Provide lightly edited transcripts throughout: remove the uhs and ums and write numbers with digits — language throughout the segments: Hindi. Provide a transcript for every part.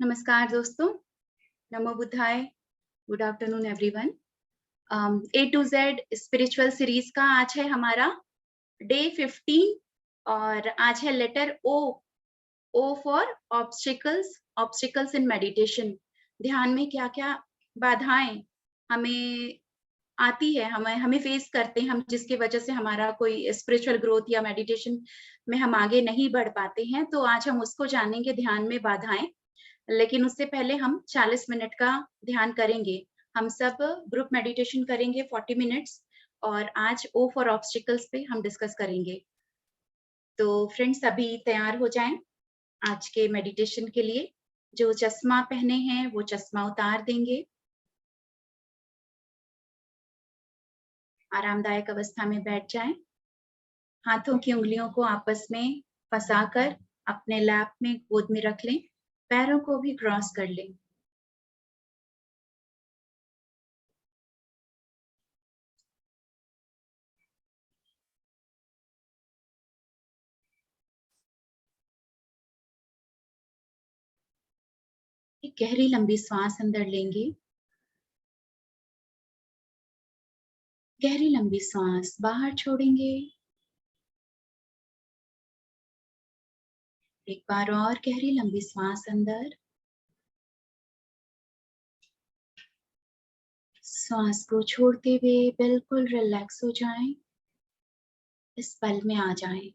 नमस्कार दोस्तों, नमो बुद्धाय, good afternoon everyone. A to Z spiritual series का आज है हमारा डे 15 और आज है letter O. O for obstacles, obstacles in meditation. ध्यान में क्या-क्या बाधाएं हमें आती है, हमें हमें फेस करते हैं हम, जिसकी वजह से हमारा कोई स्पिरिचुअल ग्रोथ या मेडिटेशन में हम आगे नहीं बढ़ पाते हैं। तो आज हम उसको जानेंगे, ध्यान में बाधाएं। लेकिन उससे पहले हम 40 मिनट का ध्यान करेंगे। हम सब ग्रुप मेडिटेशन करेंगे 40 मिनट्स और आज ओ फॉर ऑब्स्टिकल्स पे हम डिस्कस करेंगे। तो फ्रेंड्स अभी तैयार हो जाएं आज के मेडिटेशन के लिए। जो चश्मा पहने हैं वो चश्मा उतार देंगे। आरामदायक अवस्था में बैठ जाएं। हाथों की उंगलियों को आपस में फंसाकर अपने लैप में गोद में रख लें। पैरों को भी क्रॉस कर लें। एक गहरी लंबी सांस अंदर लेंगे। गहरी लंबी सांस बाहर छोड़ेंगे। एक बार और गहरी लंबी सांस अंदर। सांस को छोड़ते हुए बिल्कुल रिलैक्स हो जाएं। इस पल में आ जाएं।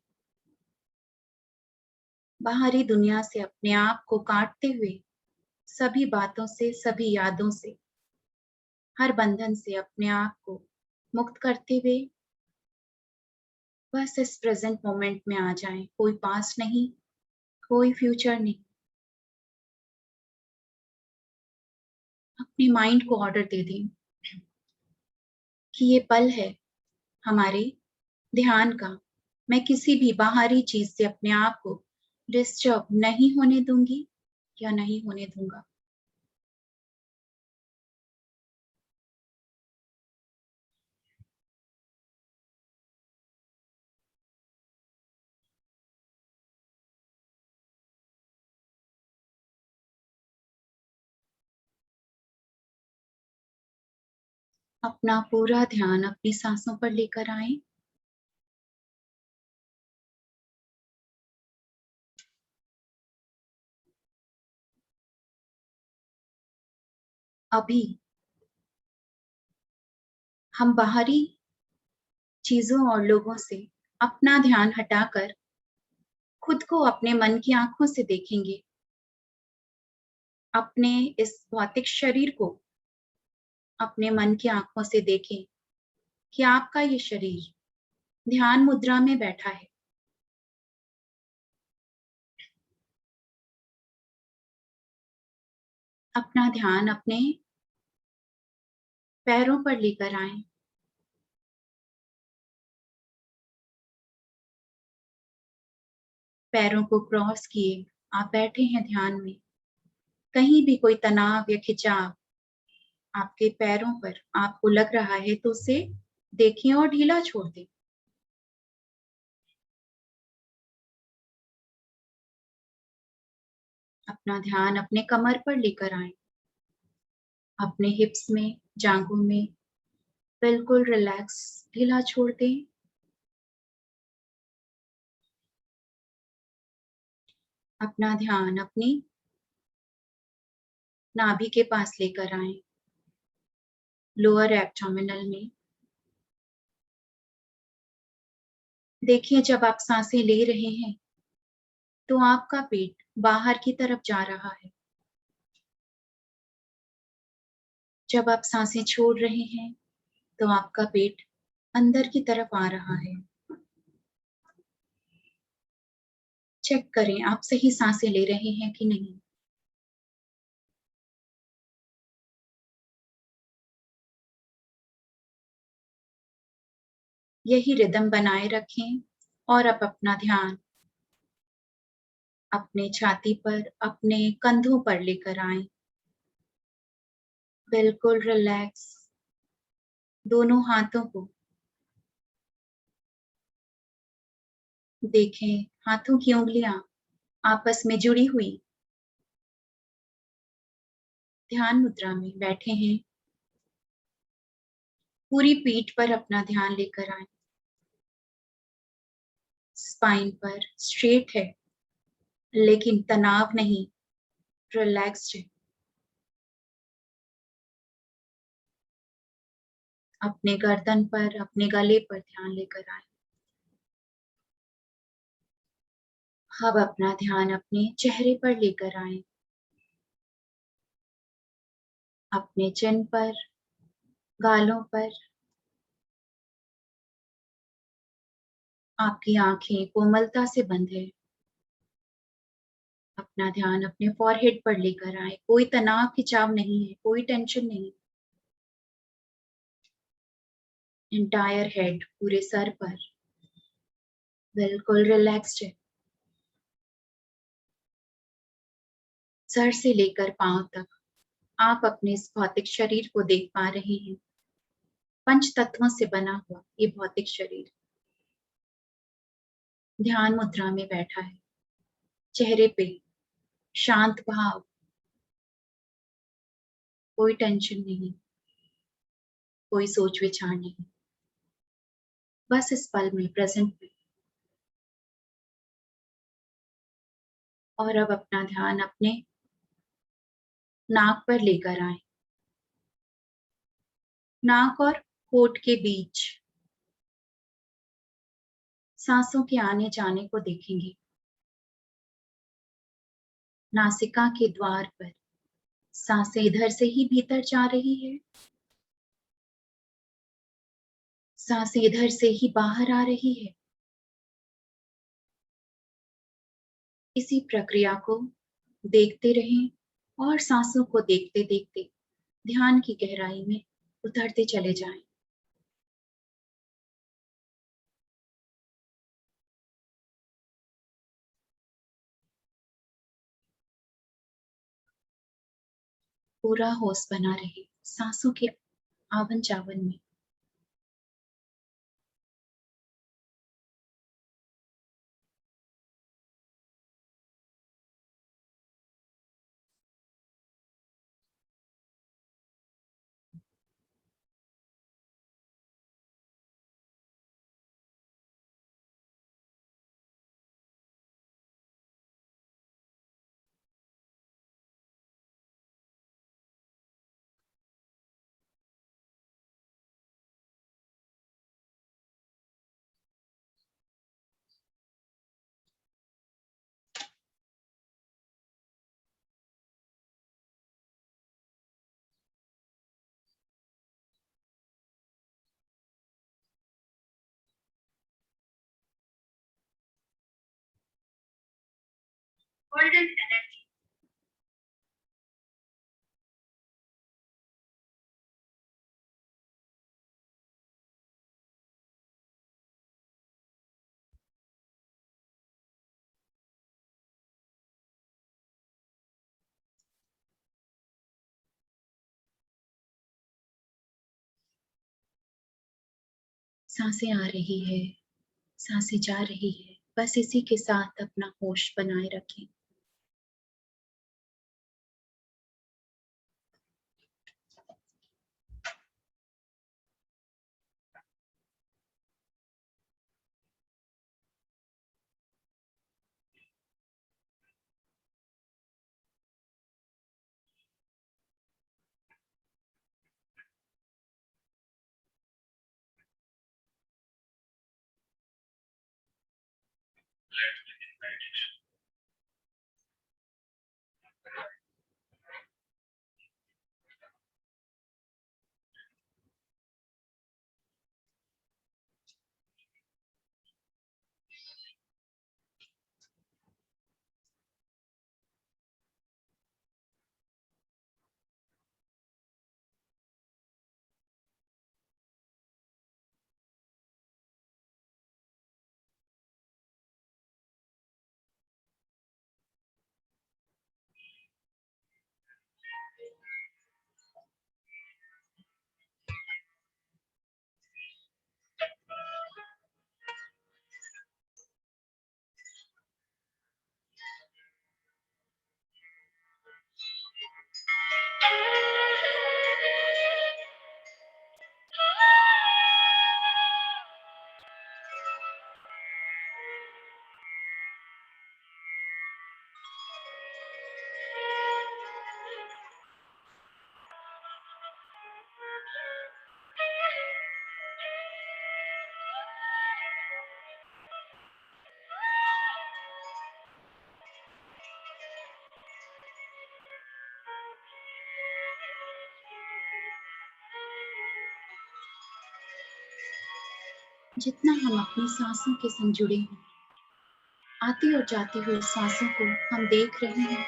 बाहरी दुनिया से अपने आप को काटते हुए, सभी बातों से, सभी यादों से, हर बंधन से अपने आप को मुक्त करते हुए बस इस प्रेजेंट मोमेंट में आ जाएं। कोई पास्ट नहीं, कोई फ्यूचर नहीं। अपने माइंड को ऑर्डर दे दें कि ये पल है हमारे ध्यान का। मैं किसी भी बाहरी चीज से अपने आप को डिस्टर्ब नहीं होने दूंगी या नहीं होने दूंगा। अपना पूरा ध्यान अपनी सांसों पर लेकर आए। अभी हम बाहरी चीजों और लोगों से अपना ध्यान हटाकर खुद को अपने मन की आंखों से देखेंगे। अपने इस भौतिक शरीर को अपने मन की आंखों से देखें कि आपका ये शरीर ध्यान मुद्रा में बैठा है। अपना ध्यान अपने पैरों पर लेकर आए। पैरों को क्रॉस किए आप बैठे हैं ध्यान में। कहीं भी कोई तनाव या खिंचाव आपके पैरों पर आपको लग रहा है तो उसे देखें और ढीला छोड़ दें। अपना ध्यान अपने कमर पर लेकर आए। अपने हिप्स में, जांघों में बिल्कुल रिलैक्स ढीला छोड़ दें। अपना ध्यान अपनी नाभि के पास लेकर आए, लोअर एब्डोमिनल में। देखिए जब आप सांसें ले रहे हैं तो आपका पेट बाहर की तरफ जा रहा है। जब आप सांसें छोड़ रहे हैं तो आपका पेट अंदर की तरफ आ रहा है। चेक करें आप सही सांसें ले रहे हैं कि नहीं। यही रिदम बनाए रखें और अब अपना ध्यान अपने छाती पर, अपने कंधों पर लेकर आए। बिल्कुल रिलैक्स। दोनों हाथों को देखें, हाथों की उंगलियां आपस में जुड़ी हुई ध्यान मुद्रा में बैठे हैं। पूरी पीठ पर अपना ध्यान लेकर आए। स्पाइन पर स्ट्रेट है, लेकिन तनाव नहीं, रिलैक्स्ड है। अपने गर्दन पर, अपने गले पर ध्यान लेकर आए। अब अपना ध्यान अपने चेहरे पर लेकर आए। अपने चिन पर, गालों पर। आपकी आंखें कोमलता से बंद है। अपना ध्यान अपने फॉरहेड पर लेकर आए। कोई तनाव खिंचाव नहीं है, कोई टेंशन नहीं। एंटायर हेड, पूरे सर पर बिल्कुल रिलैक्स्ड है। सर से लेकर पांव तक आप अपने इस भौतिक शरीर को देख पा रहे हैं। पंच तत्वों से बना हुआ ये भौतिक शरीर ध्यान मुद्रा में बैठा है। चेहरे पे शांत भाव, कोई टेंशन नहीं, कोई सोच विचार नहीं, बस इस पल में, प्रेजेंट में। और अब अपना ध्यान अपने नाक पर लेकर आए। नाक और होठ के बीच सांसों के आने जाने को देखेंगे। नासिका के द्वार पर सांसें इधर से ही भीतर जा रही है, सांसें इधर से ही बाहर आ रही है। इसी प्रक्रिया को देखते रहें और सांसों को देखते देखते ध्यान की गहराई में उतरते चले जाएं। पूरा होश बना रहे सांसों के आवन जावन में। Golden energy. सांसें आ रही है, सांसें जा रही है, बस इसी के साथ अपना होश बनाए रखें। जितना हम अपनी सांसों के संग जुड़े हैं, आती और जाती हुई सांसों को हम देख रहे हैं,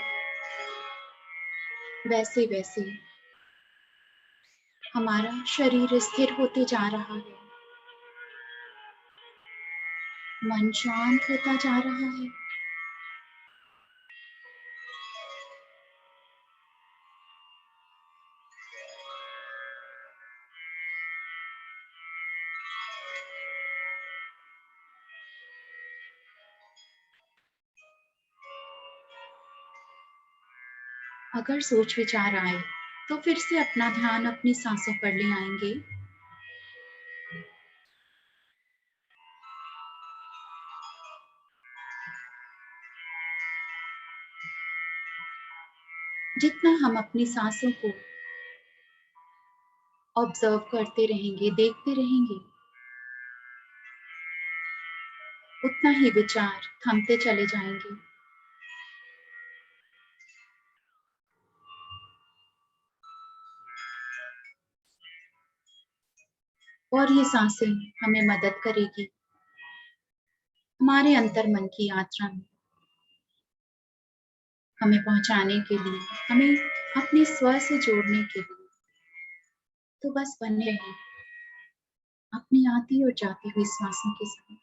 वैसे वैसे हमारा शरीर स्थिर होते जा रहा है, मन शांत होता जा रहा है। अगर सोच विचार आए तो फिर से अपना ध्यान अपनी सांसों पर ले आएंगे। जितना हम अपनी सांसों को ऑब्जर्व करते रहेंगे, देखते रहेंगे, उतना ही विचार थमते चले जाएंगे। और ये सांसें हमें मदद करेगी हमारे अंतर मन की यात्रा में हमें पहुंचाने के लिए, हमें अपने स्व से जोड़ने के लिए। तो बस बने रहें अपनी आती और जाती हुई सांसों के साथ।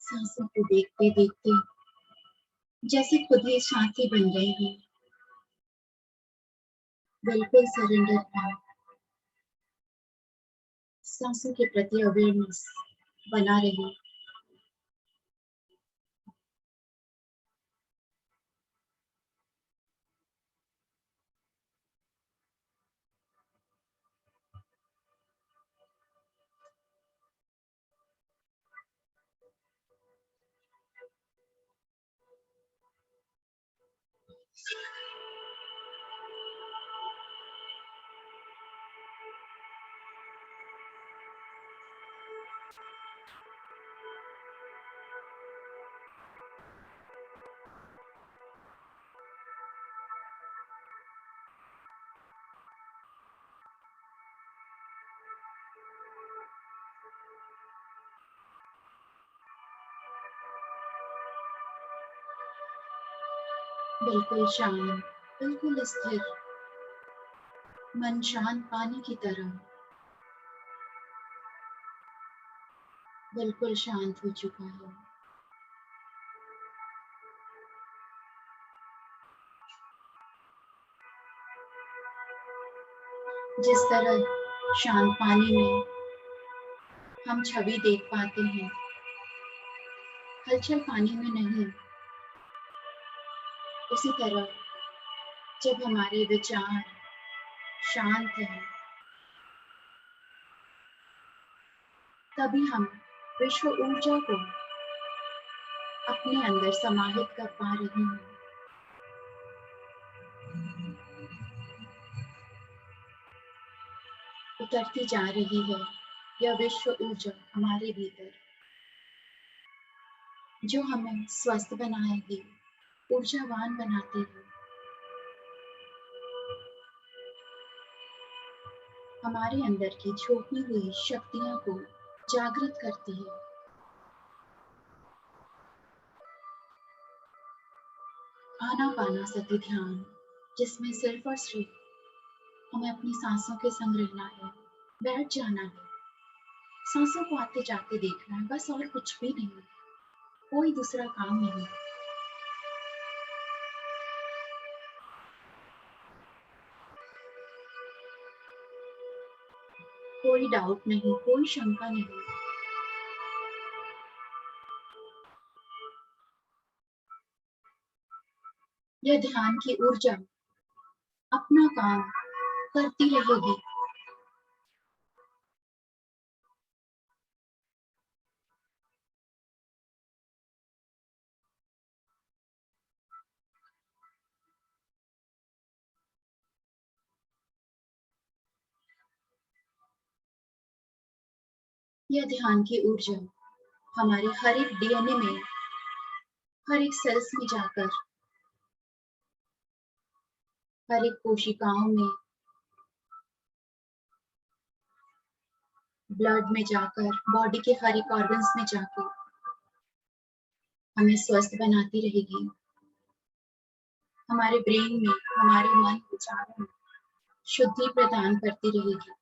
सांसों को देखते देखते जैसे खुद ही साथी बन गए हैं। बिल्कुल सरेंडर था। सांसों के प्रति अवेयरनेस बना रही। बिल्कुल शांत, बिल्कुल स्थिर, मन शांत पानी की तरह बिल्कुल शांत हो चुका है। जिस तरह शांत पानी में हम छवि देख पाते हैं, हलचल पानी में नहीं। उसी तरह जब हमारे विचार शांत हैं, तभी हम विश्व ऊर्जा को अपने अंदर समाहित कर पा रहे हैं। उतरती जा रही है यह विश्व ऊर्जा हमारे भीतर, जो हमें स्वस्थ बनाएगी, ऊर्जावान बनाती है। हमारे अंदर की छुपी हुई शक्तियों को जागृत करती है। आनापानासति ध्यान, जिसमें सिर्फ और सिर्फ हमें अपनी सांसों के संग रहना है, बैठ जाना है, सांसों को आते जाते देखना है, बस और कुछ भी नहीं, कोई दूसरा काम नहीं। कोई डाउट नहीं, कोई शंका नहीं। यह ध्यान की ऊर्जा अपना काम करती रहेगी। यह ध्यान की ऊर्जा हमारे हर एक डीएनए में, हर एक सेल्स में जाकर, हर एक कोशिकाओं में, ब्लड में जाकर, बॉडी के हर एक ऑर्गन्स में जाकर हमें स्वस्थ बनाती रहेगी। हमारे ब्रेन में, हमारे मन विचारों में शुद्धि प्रदान करती रहेगी।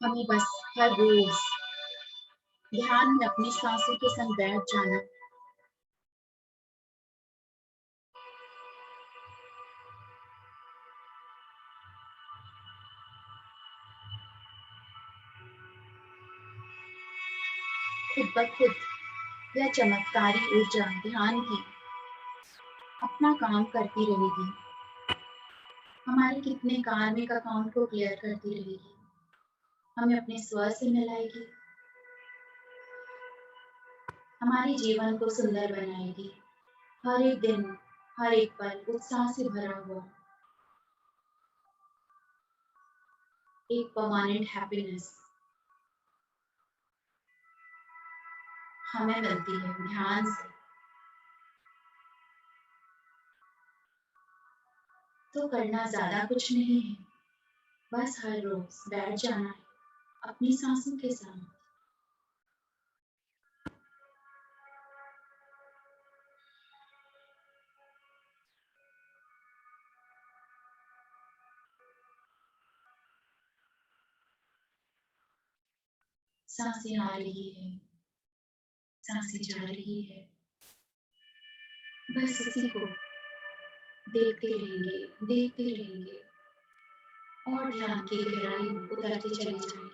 हमें बस हर रोज ध्यान में अपनी सांसों के संग बैठ जाना। खुद ब खुद यह चमत्कारी ऊर्जा ध्यान की अपना काम करती रहेगी। हमारे कितने कार्मिक अकाउंट को क्लियर करती रहेगी, हमें अपने स्व से मिलाएगी, हमारे जीवन को सुंदर बनाएगी। हर एक दिन, हर एक पल उत्साह से भरा हुआ एक परमानेंट हैप्पीनेस हमें मिलती है ध्यान से। तो करना ज्यादा कुछ नहीं है, बस हर रोज बैठ जाना है अपनी सांसों के साथ। सांसें आ रही है, सांसें जा रही है। बस इसी को देखते रहेंगे और ध्यान की गहराई में उतरते चले जाएंगे।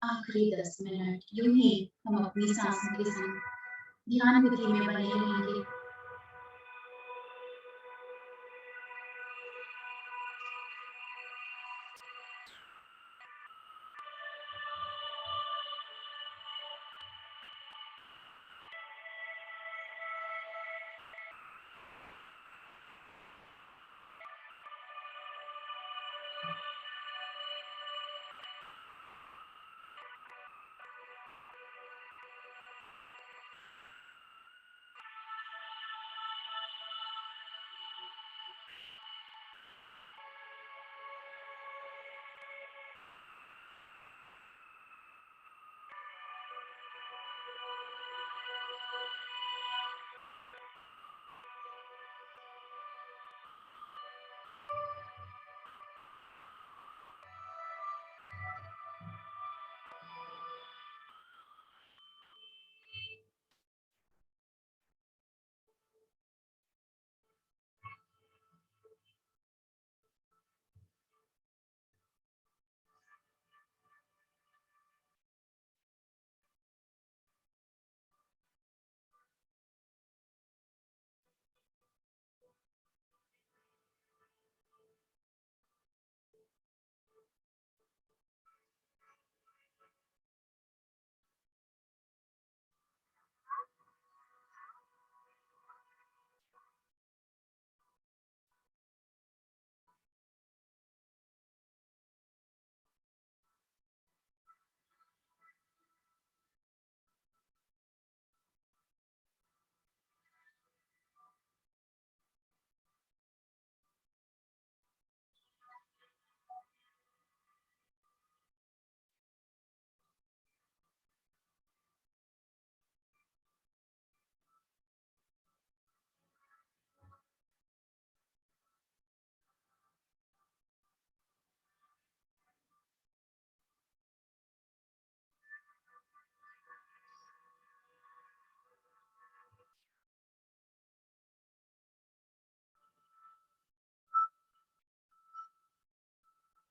आखिरी 10 मिनट यूं ही हम अपनी सांसों के संग ध्यान बुद्धि में बने रहेंगे।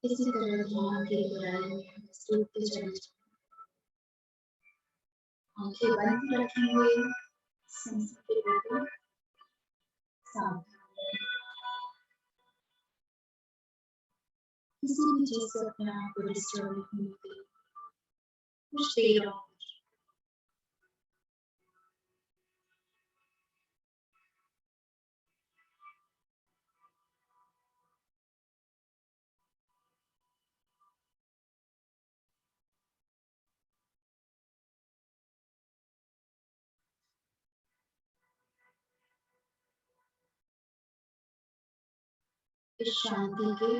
इसी तरह ध्यान की गहराई में डूबते चले जाएं। आंखें बंद रखेंगे, सांसों के बिल्कुल सावधान रहें। किसी भी चीज से अपने आप को डिस्टर्ब नहीं होने दें। कुछ देर और इस शांति के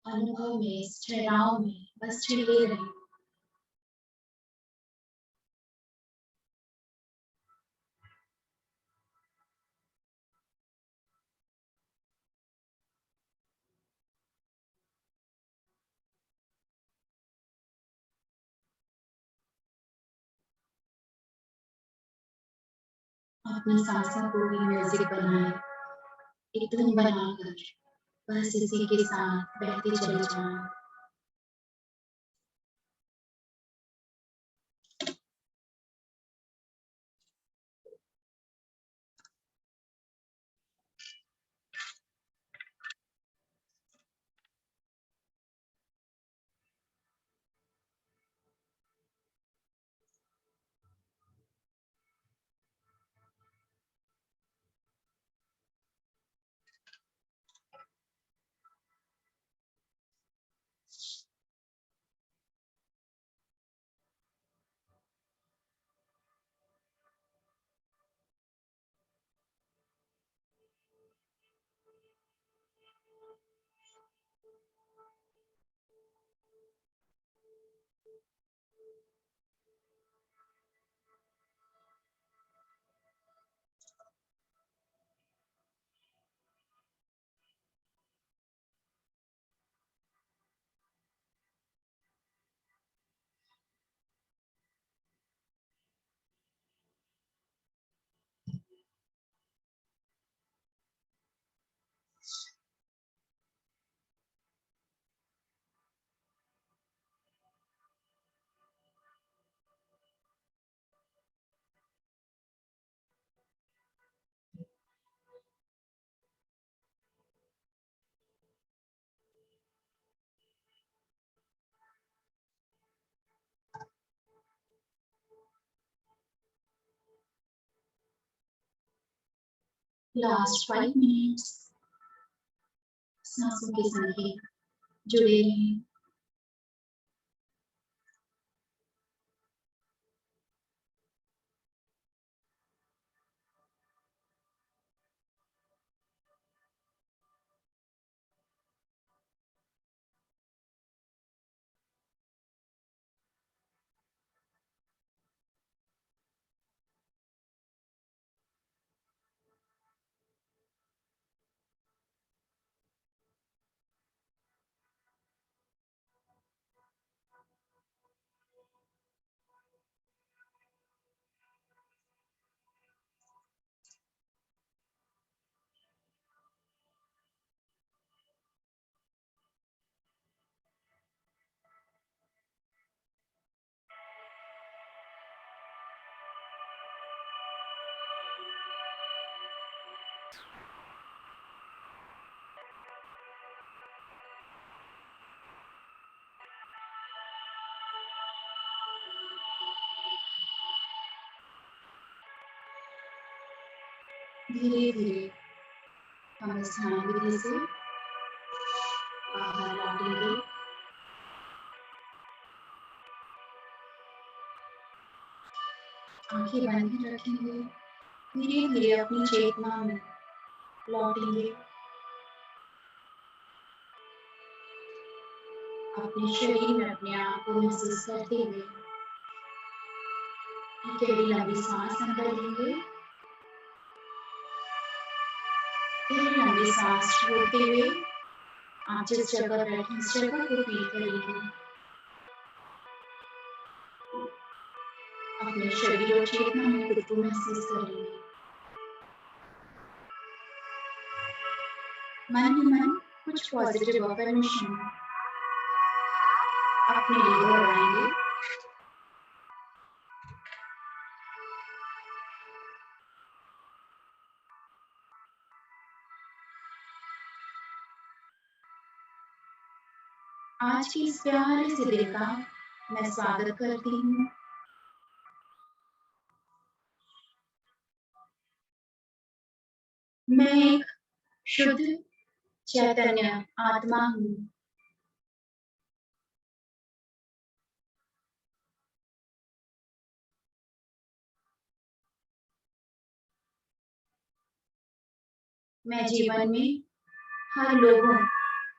अनुभव में, इस ठहराव में बस छिपे रहें। अपनी सांसों को भी म्यूजिक बनाएं, एक धुन बनाकर बस इसी के साथ बहते चले जाएं। लास्ट 5 मिनट्स सांसों के संग ही जुड़े रहें। धीरे धीरे हम इस ध्यान विधि से बाहर लौटेंगे। आंखें बंद ही रखेंगे। धीरे धीरे अपनी चेतना में लौटेंगे। अपने शरीर में अपने आप को महसूस करते हुए एक गहरी लंबी सांस अंदर लेंगे। फिर लंबी सांस छोड़ते हुए आप जिस जगह बैठे उस जगह को फील करेंगे। अपने शरीर और चेतना में खुद को महसूस करेंगे। मन ही मन कुछ पॉजिटिव अफर्मेशन अपने लिए दोहराएंगे। आज की इस प्यारे से दिन का मैं स्वागत करती हूँ। मैं एक शुद्ध चैतन्य आत्मा हूँ। मैं जीवन में हर लोगों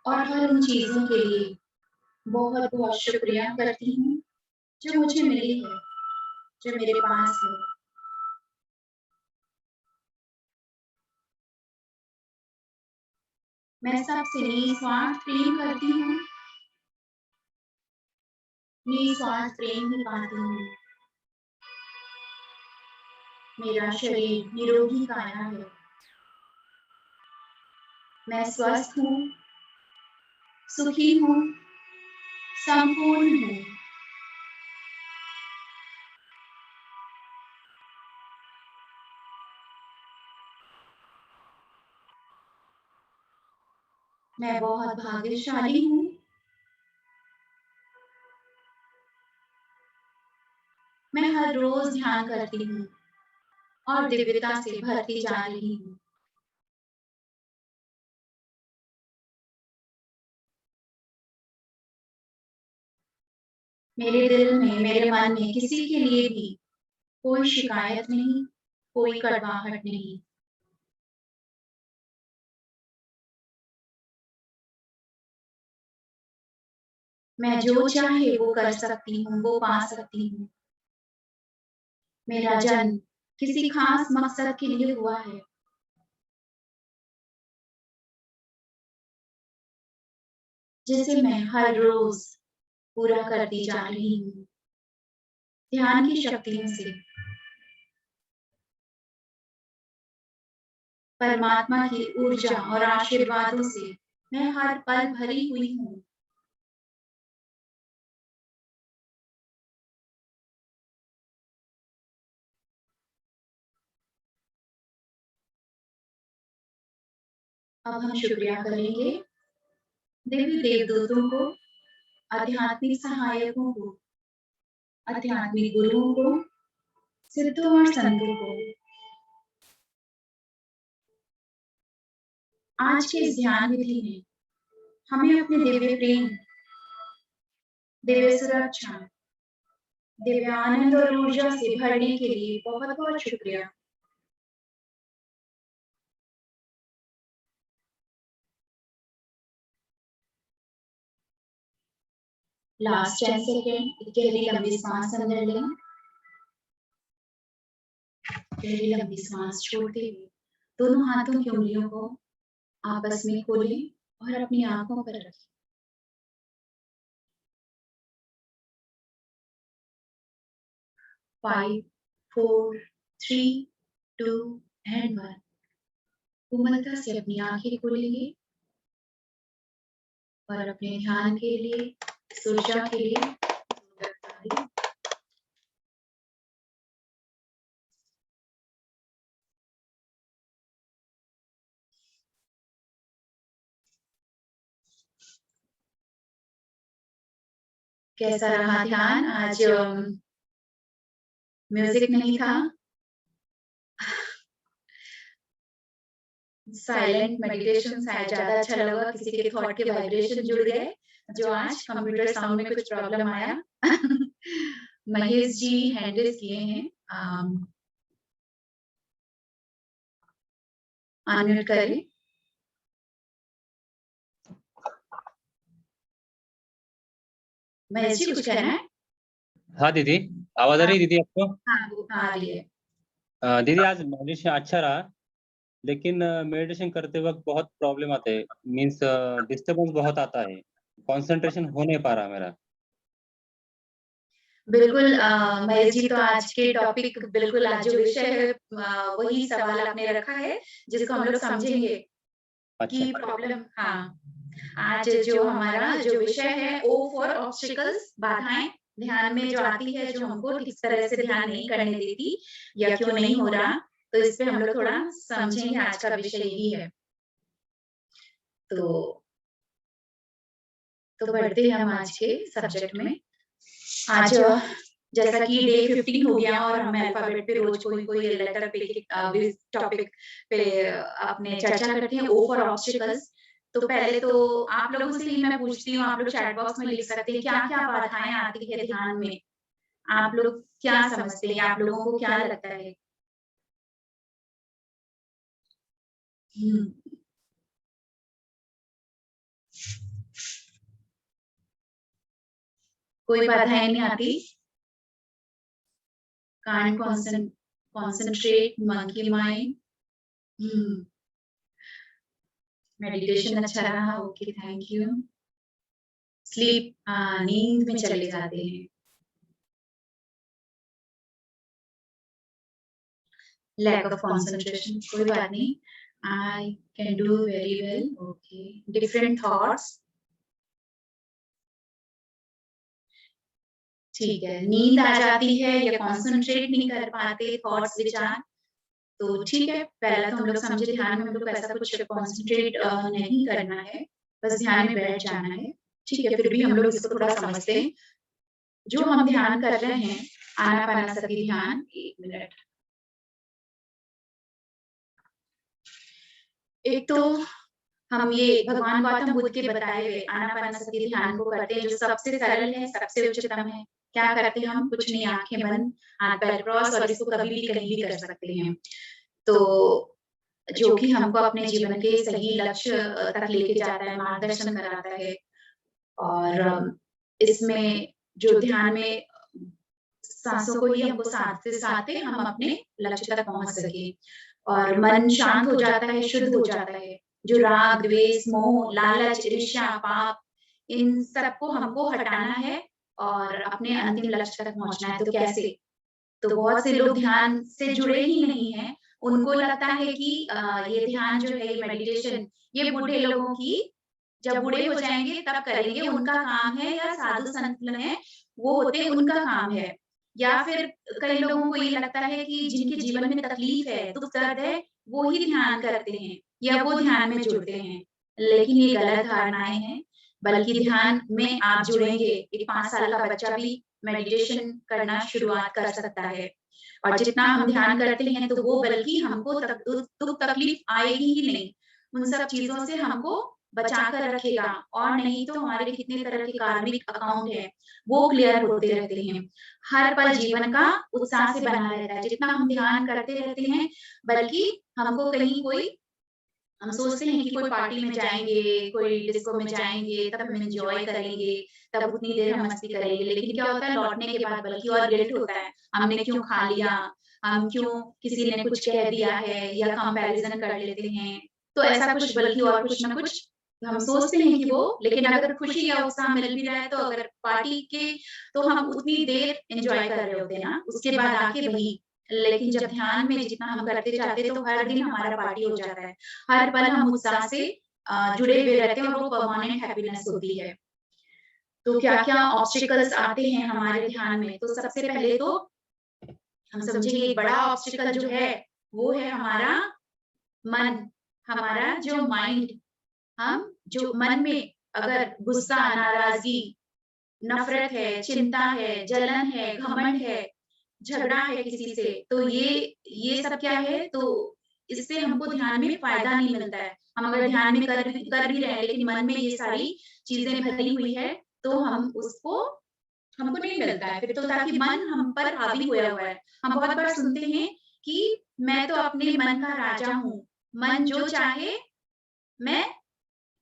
और हर उन चीज़ों के लिए बहुत-बहुत शुक्रिया करती हूँ, जो मुझे मिली है, जो मेरे पास है। मैं सबसे निस्वार्थ प्रेम करती हूँ, निस्वार्थ प्रेम ही पाती हूँ। मेरा शरीर निरोगी काया है। मैं स्वस्थ हूँ, सुखी हूँ, संपूर्ण हूँ। मैं बहुत भाग्यशाली हूँ। मैं हर रोज ध्यान करती हूँ और दिव्यता से भरती जा रही हूँ। मेरे दिल में, मेरे मन में किसी के लिए भी कोई शिकायत नहीं, कोई कड़वाहट नहीं। मैं जो चाहे वो कर सकती हूँ, वो पा सकती हूँ। मेरा जन्म किसी खास मकसद के लिए हुआ है। जिसे मैं हर रोज पूरा करती जा रही हूँ। ध्यान की शक्तियों से, परमात्मा की ऊर्जा और आशीर्वादों से मैं हर पल भरी हुई हूँ। अब हम शुक्रिया करेंगे देवी देवदूतों को, आध्यात्मिक सहायकों को, आध्यात्मिक गुरुओं को, सिद्धों और संतों को। आज के इस ध्यान विधि में हमें अपने दिव्य प्रेम, दिव्य सुरक्षा, दिव्य आनंद और ऊर्जा से भरने के लिए बहुत-बहुत शुक्रिया। लास्ट 10 सेकंड एक गहरी लंबी सांस अंदर लें, गहरी लंबी सांस छोड़ते हुए दोनों हाथों की उंगलियों को आपस में खोलें और अपनी आंखों पर रखें। 5, 4, 3, 2 एंड 1। कोमलता से अपनी आंखें खोलेंगे और अपने ध्यान के लिए, इस ऊर्जा के लिए कैसा रहा ध्यान? आज म्यूजिक नहीं था, साइलेंट मेडिटेशन शायद ज़्यादा अच्छा लगा, किसी के थॉट के वाइब्रेशन जुड़ गए, जो आज कंप्यूटर साउंड में कुछ प्रॉब्लम आया। महेश जी हैंड रेज़ किए हैं, अनम्यूट करें। महेश जी कुछ कहना है? हाँ दीदी, आवाज आ रही है दीदी आपको? हाँ, आ रही है। दीदी आज मेडिटेशन अच्छा रहा, लेकिन मेडिटेशन करते वक्त बहुत प्रॉब्लम आते हैं, मीन्स डिस्टर्बेंस बहुत आता है, कंसंट्रेशन हो नहीं पा रहा मेरा। बिल्कुल महेश जी, तो आज के टॉपिक बिल्कुल आज जो विषय है वही सवाल आपने रखा है, जिसको हम लोग समझेंगे अच्छा। कि प्रॉब्लम। हाँ, आज जो हमारा जो विषय है ओ फॉर ऑब्स्टिकल्स, बाधाएं ध्यान में जो आती है, जो हमको ठीक तरह से ध्यान नहीं करने देती या क्यों नहीं हो रहा, तो इस पे हम लोग थोड़ा समझेंगे। आज का विषय यही है। तो बढ़ते हैं हम आज के सब्जेक्ट में। आज जैसा कि डे 15 हो गया और हम अल्फाबेट पे रोज कोई लेटर पे टॉपिक पे अपने चर्चा करते हैं, ओ फॉर ऑब्स्टिकल्स। तो पहले तो आप लोगों से ही मैं पूछती हूँ, आप लोग चैट बॉक्स में लिख सकते हैं क्या-क्या बाधाएं आती है ध्यान में? आप लोग क्या समझते हैं? आप लोगों को क्या लगता है? कोई बाधाएं नहीं आती। Can't concentrate, monkey mind. Meditation अच्छा रहा, ओके थैंक यू। स्लीप, नींद में चले जाते हैं। लैक ऑफ कंसंट्रेशन, कोई बात नहीं, I can do very well, okay. Different thoughts, ठीक है। नींद आ जाती है या कंसंट्रेट नहीं कर पाते, थॉट्स विचार, तो ठीक है। पहला तो हम लोग समझे ध्यान में हम लोग ऐसा कुछ कंसंट्रेट नहीं करना है, बस ध्यान में बैठ जाना है, ठीक है। फिर भी हम लोग इसको थोड़ा समझते हैं। जो हम ध्यान कर रहे हैं, आनापानसति ध्यान, 1 मिनट। एक तो हम ये भगवान गौतम बुद्ध के बताए हुए आनापानसति ध्यान को करते हैं, जो सबसे सरल है, सबसे उच्चतम है। क्या करते हैं हम? कुछ नहीं, आंखें बंद, हाथ पैर क्रॉस, और इसको कभी भी कहीं भी कर सकते हैं। तो जो कि हमको अपने जीवन के सही लक्ष्य तक लेके जाता है, मार्गदर्शन कराता है। और इसमें जो ध्यान में सांसों को ही हमको साधते साधते हम अपने लक्ष्य तक पहुंच सके, और मन शांत हो जाता है, शुद्ध हो जाता है। जो राग, द्वेष, मोह, लालच, ईर्ष्या, पाप, इन सबको हमको हटाना है और अपने अंतिम लक्ष्य तक पहुंचना है। तो कैसे? तो बहुत से लोग ध्यान से जुड़े ही नहीं हैं। उनको लगता है कि ये ध्यान जो है, ये मेडिटेशन, ये बूढ़े लोगों की, जब बूढ़े हो जाएंगे तब करेंगे, उनका काम है, या साधु संत हैं वो होते हैं, उनका काम है। या फिर कई लोगों को ये लगता है कि जिनके जीवन में तकलीफ है, दुख दर्द है, वो ही ध्यान करते हैं या वो ध्यान में जुड़ते हैं। लेकिन ये गलत धारणाएं हैं। बल्कि ध्यान में आप जुड़ेंगे, एक 5 साल का बच्चा भी मेडिटेशन करना शुरुआत कर सकता है। और जितना हम ध्यान करते हैं, तो वो बल्कि हमको दुख तकलीफ आएगी ही नहीं। उन सब चीजों से हमको बचा कर रखेगा। और नहीं तो हमारे कितने तरह के कार्मिक अकाउंट हैं, वो क्लियर होते रहते हैं। हर पल जीवन का उत्साह से बना रहता है जितना हम ध्यान करते रहते हैं। बल्कि हमको कहीं कोई, हम सोचते हैं कि कोई पार्टी में जाएंगे, कोई डिस्को में जाएंगे, तब हम एंजॉय करेंगे, तब उतनी देर हम मस्ती करेंगे। लेकिन क्या होता है लौटने के बाद बल्कि और गिल्ट होता है, हमने क्यों खा लिया, हम क्यों, किसी ने कुछ कह दिया है, या कंपैरिजन कर लेते हैं। तो ऐसा कुछ, बल्कि और कुछ ना कुछ हम सोचते हैं कि वो, लेकिन अगर खुशी या उत्साह मिल भी रहा है, तो अगर पार्टी के, तो हम उतनी देर एंजॉय कर रहे होते हैं ना, उसके बाद आके वही। लेकिन जब ध्यान में जितना हम करते जाते हैं, तो हर दिन हमारा पार्टी हो जाता है। हर पल हम उत्साह से जुड़े हुए रहते हैं, और वो परमानेंट हैप्पीनेस होती है। तो क्या-क्या ऑब्स्टिकल्स आते हैं हमारे ध्यान में? तो सबसे पहले तो हम समझेंगे एक बड़ा ऑब्स्टिकल जो है, वो है हमारा मन, हमारा जो माइंड। हम जो मन में अगर गुस्सा, नाराजगी, नफरत है, चिंता है, जलन है, घमंड है, झगड़ा है किसी से, तो ये सब क्या है? तो इससे हमको ध्यान में फायदा नहीं मिलता है। हम अगर ध्यान में कर भी रहे हैं, लेकिन मन में ये सारी चीजें भरी हुई है, तो हम उसको, हमको नहीं मिलता है फिर तो, ताकि मन हम पर हावी होया हुआ है। हम बहुत बार सुनते हैं कि मैं तो अपने मन का राजा हूँ, मन जो चाहे, मैं,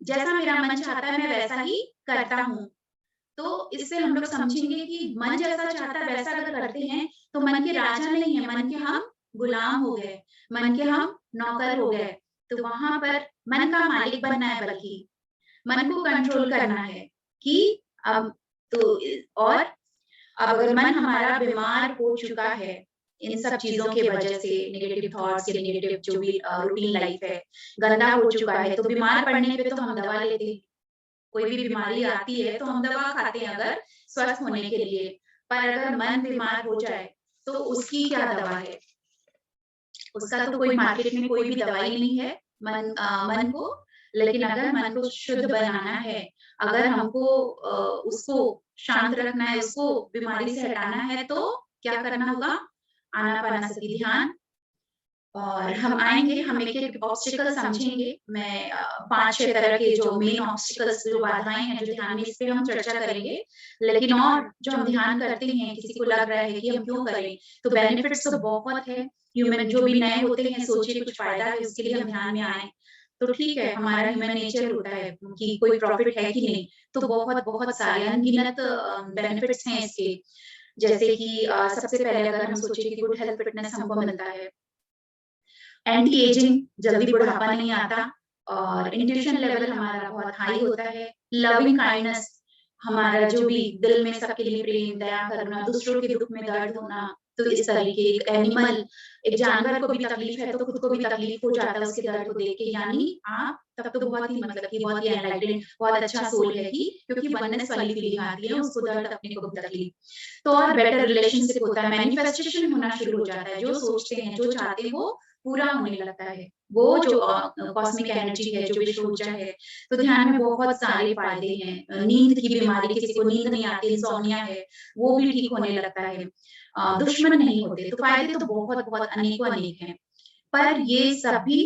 जैसा मेरा मन चाहता है मैं वैसा ही करता हूँ। तो इससे हम लोग समझेंगे कि मन जैसा चाहता है वैसा अगर करते हैं, तो मन के राजा नहीं है, मन के हम गुलाम हो गए, मन के हम नौकर हो गए। तो वहां पर मन का मालिक बनना है, बल्कि मन को कंट्रोल करना है कि अब तो, और अब अगर मन हमारा बीमार हो चुका है इन सब चीजों की वजह से, नेगेटिव थॉट्स या नेगेटिव जो भी रूटीन लाइफ है, गंदा हो चुका है, तो बीमार पड़ने पे तो हम दवा लेते हैं। कोई भी बीमारी आती है तो हम दवा खाते हैं अगर स्वस्थ होने के लिए। पर अगर मन बीमार हो जाए तो उसकी क्या दवा है? उसका तो कोई मार्केट में कोई भी दवाई नहीं है मन को। लेकिन अगर मन को शुद्ध बनाना है, अगर हमको उसको शांत रखना है, उसको बीमारी से हटाना है, तो क्या करना होगा? आनापानसति ध्यान। और हम आएंगे, हम एक ऑब्स्टिकल समझेंगे। मैं 5-6 तरह के जो मेन ऑब्स्टिकल्स, जो बाधाएं हैं जो ध्यान में, इस पे हम चर्चा करेंगे। लेकिन और जो हम ध्यान करते हैं, किसी को लग रहा है कि हम क्यों करें, तो बेनिफिट्स तो बहुत है। ह्यूमन जो भी नए होते हैं, सोचिए कुछ फायदा है, उसके लिए हम ध्यान में आए। तो ठीक है, हमारा ह्यूमन नेचर होता है कि कोई प्रॉफिट है कि नहीं, तो बहुत बहुत सारे अनगिनत बेनिफिट्स हैं इसके। जैसे कि सबसे पहले अगर हम सोचे कि गुड हेल्थ फिटनेस हमको मिलता है, एंटी एजिंग, जल्दी बुढ़ापा नहीं आता, और इंट्यूशन लेवल हमारा बहुत हाई होता है, लविंग काइंडनेस, हमारा जो भी दिल में सबके लिए प्रेम, दया करना, दूसरों के दुख में दर्द होना, तो इस तरीके एक एनिमल, एक जानवर को भी तकलीफ है तो खुद को भी तकलीफ हो जाता है उसके दर्द को देख के, यानी आप तब तो बहुत ही मतलब कि बहुत ही एनलाइटेंड, बहुत अच्छा सोल है कि क्योंकि वननेस वाली फीलिंग आती है, उसको दर्द अपने को भी तकलीफ। तो और बेटर रिलेशनशिप होता है, मैनिफेस्टेशन होना शुरू हो जाता है, जो सोचते हैं, जो चाहते हैं वो पूरा होने लगता है। वो जो कॉस्मिक एनर्जी है, जो विश्व ऊर्जा है, तो ध्यान में बहुत सारे फायदे हैं। नींद की बीमारी, किसी को नींद नहीं आती, इंसोम्निया है, वो भी ठीक होने लगता है। दुश्मन नहीं होते, तो फायदे तो बहुत बहुत अनेकों अनेक हैं। पर ये सभी,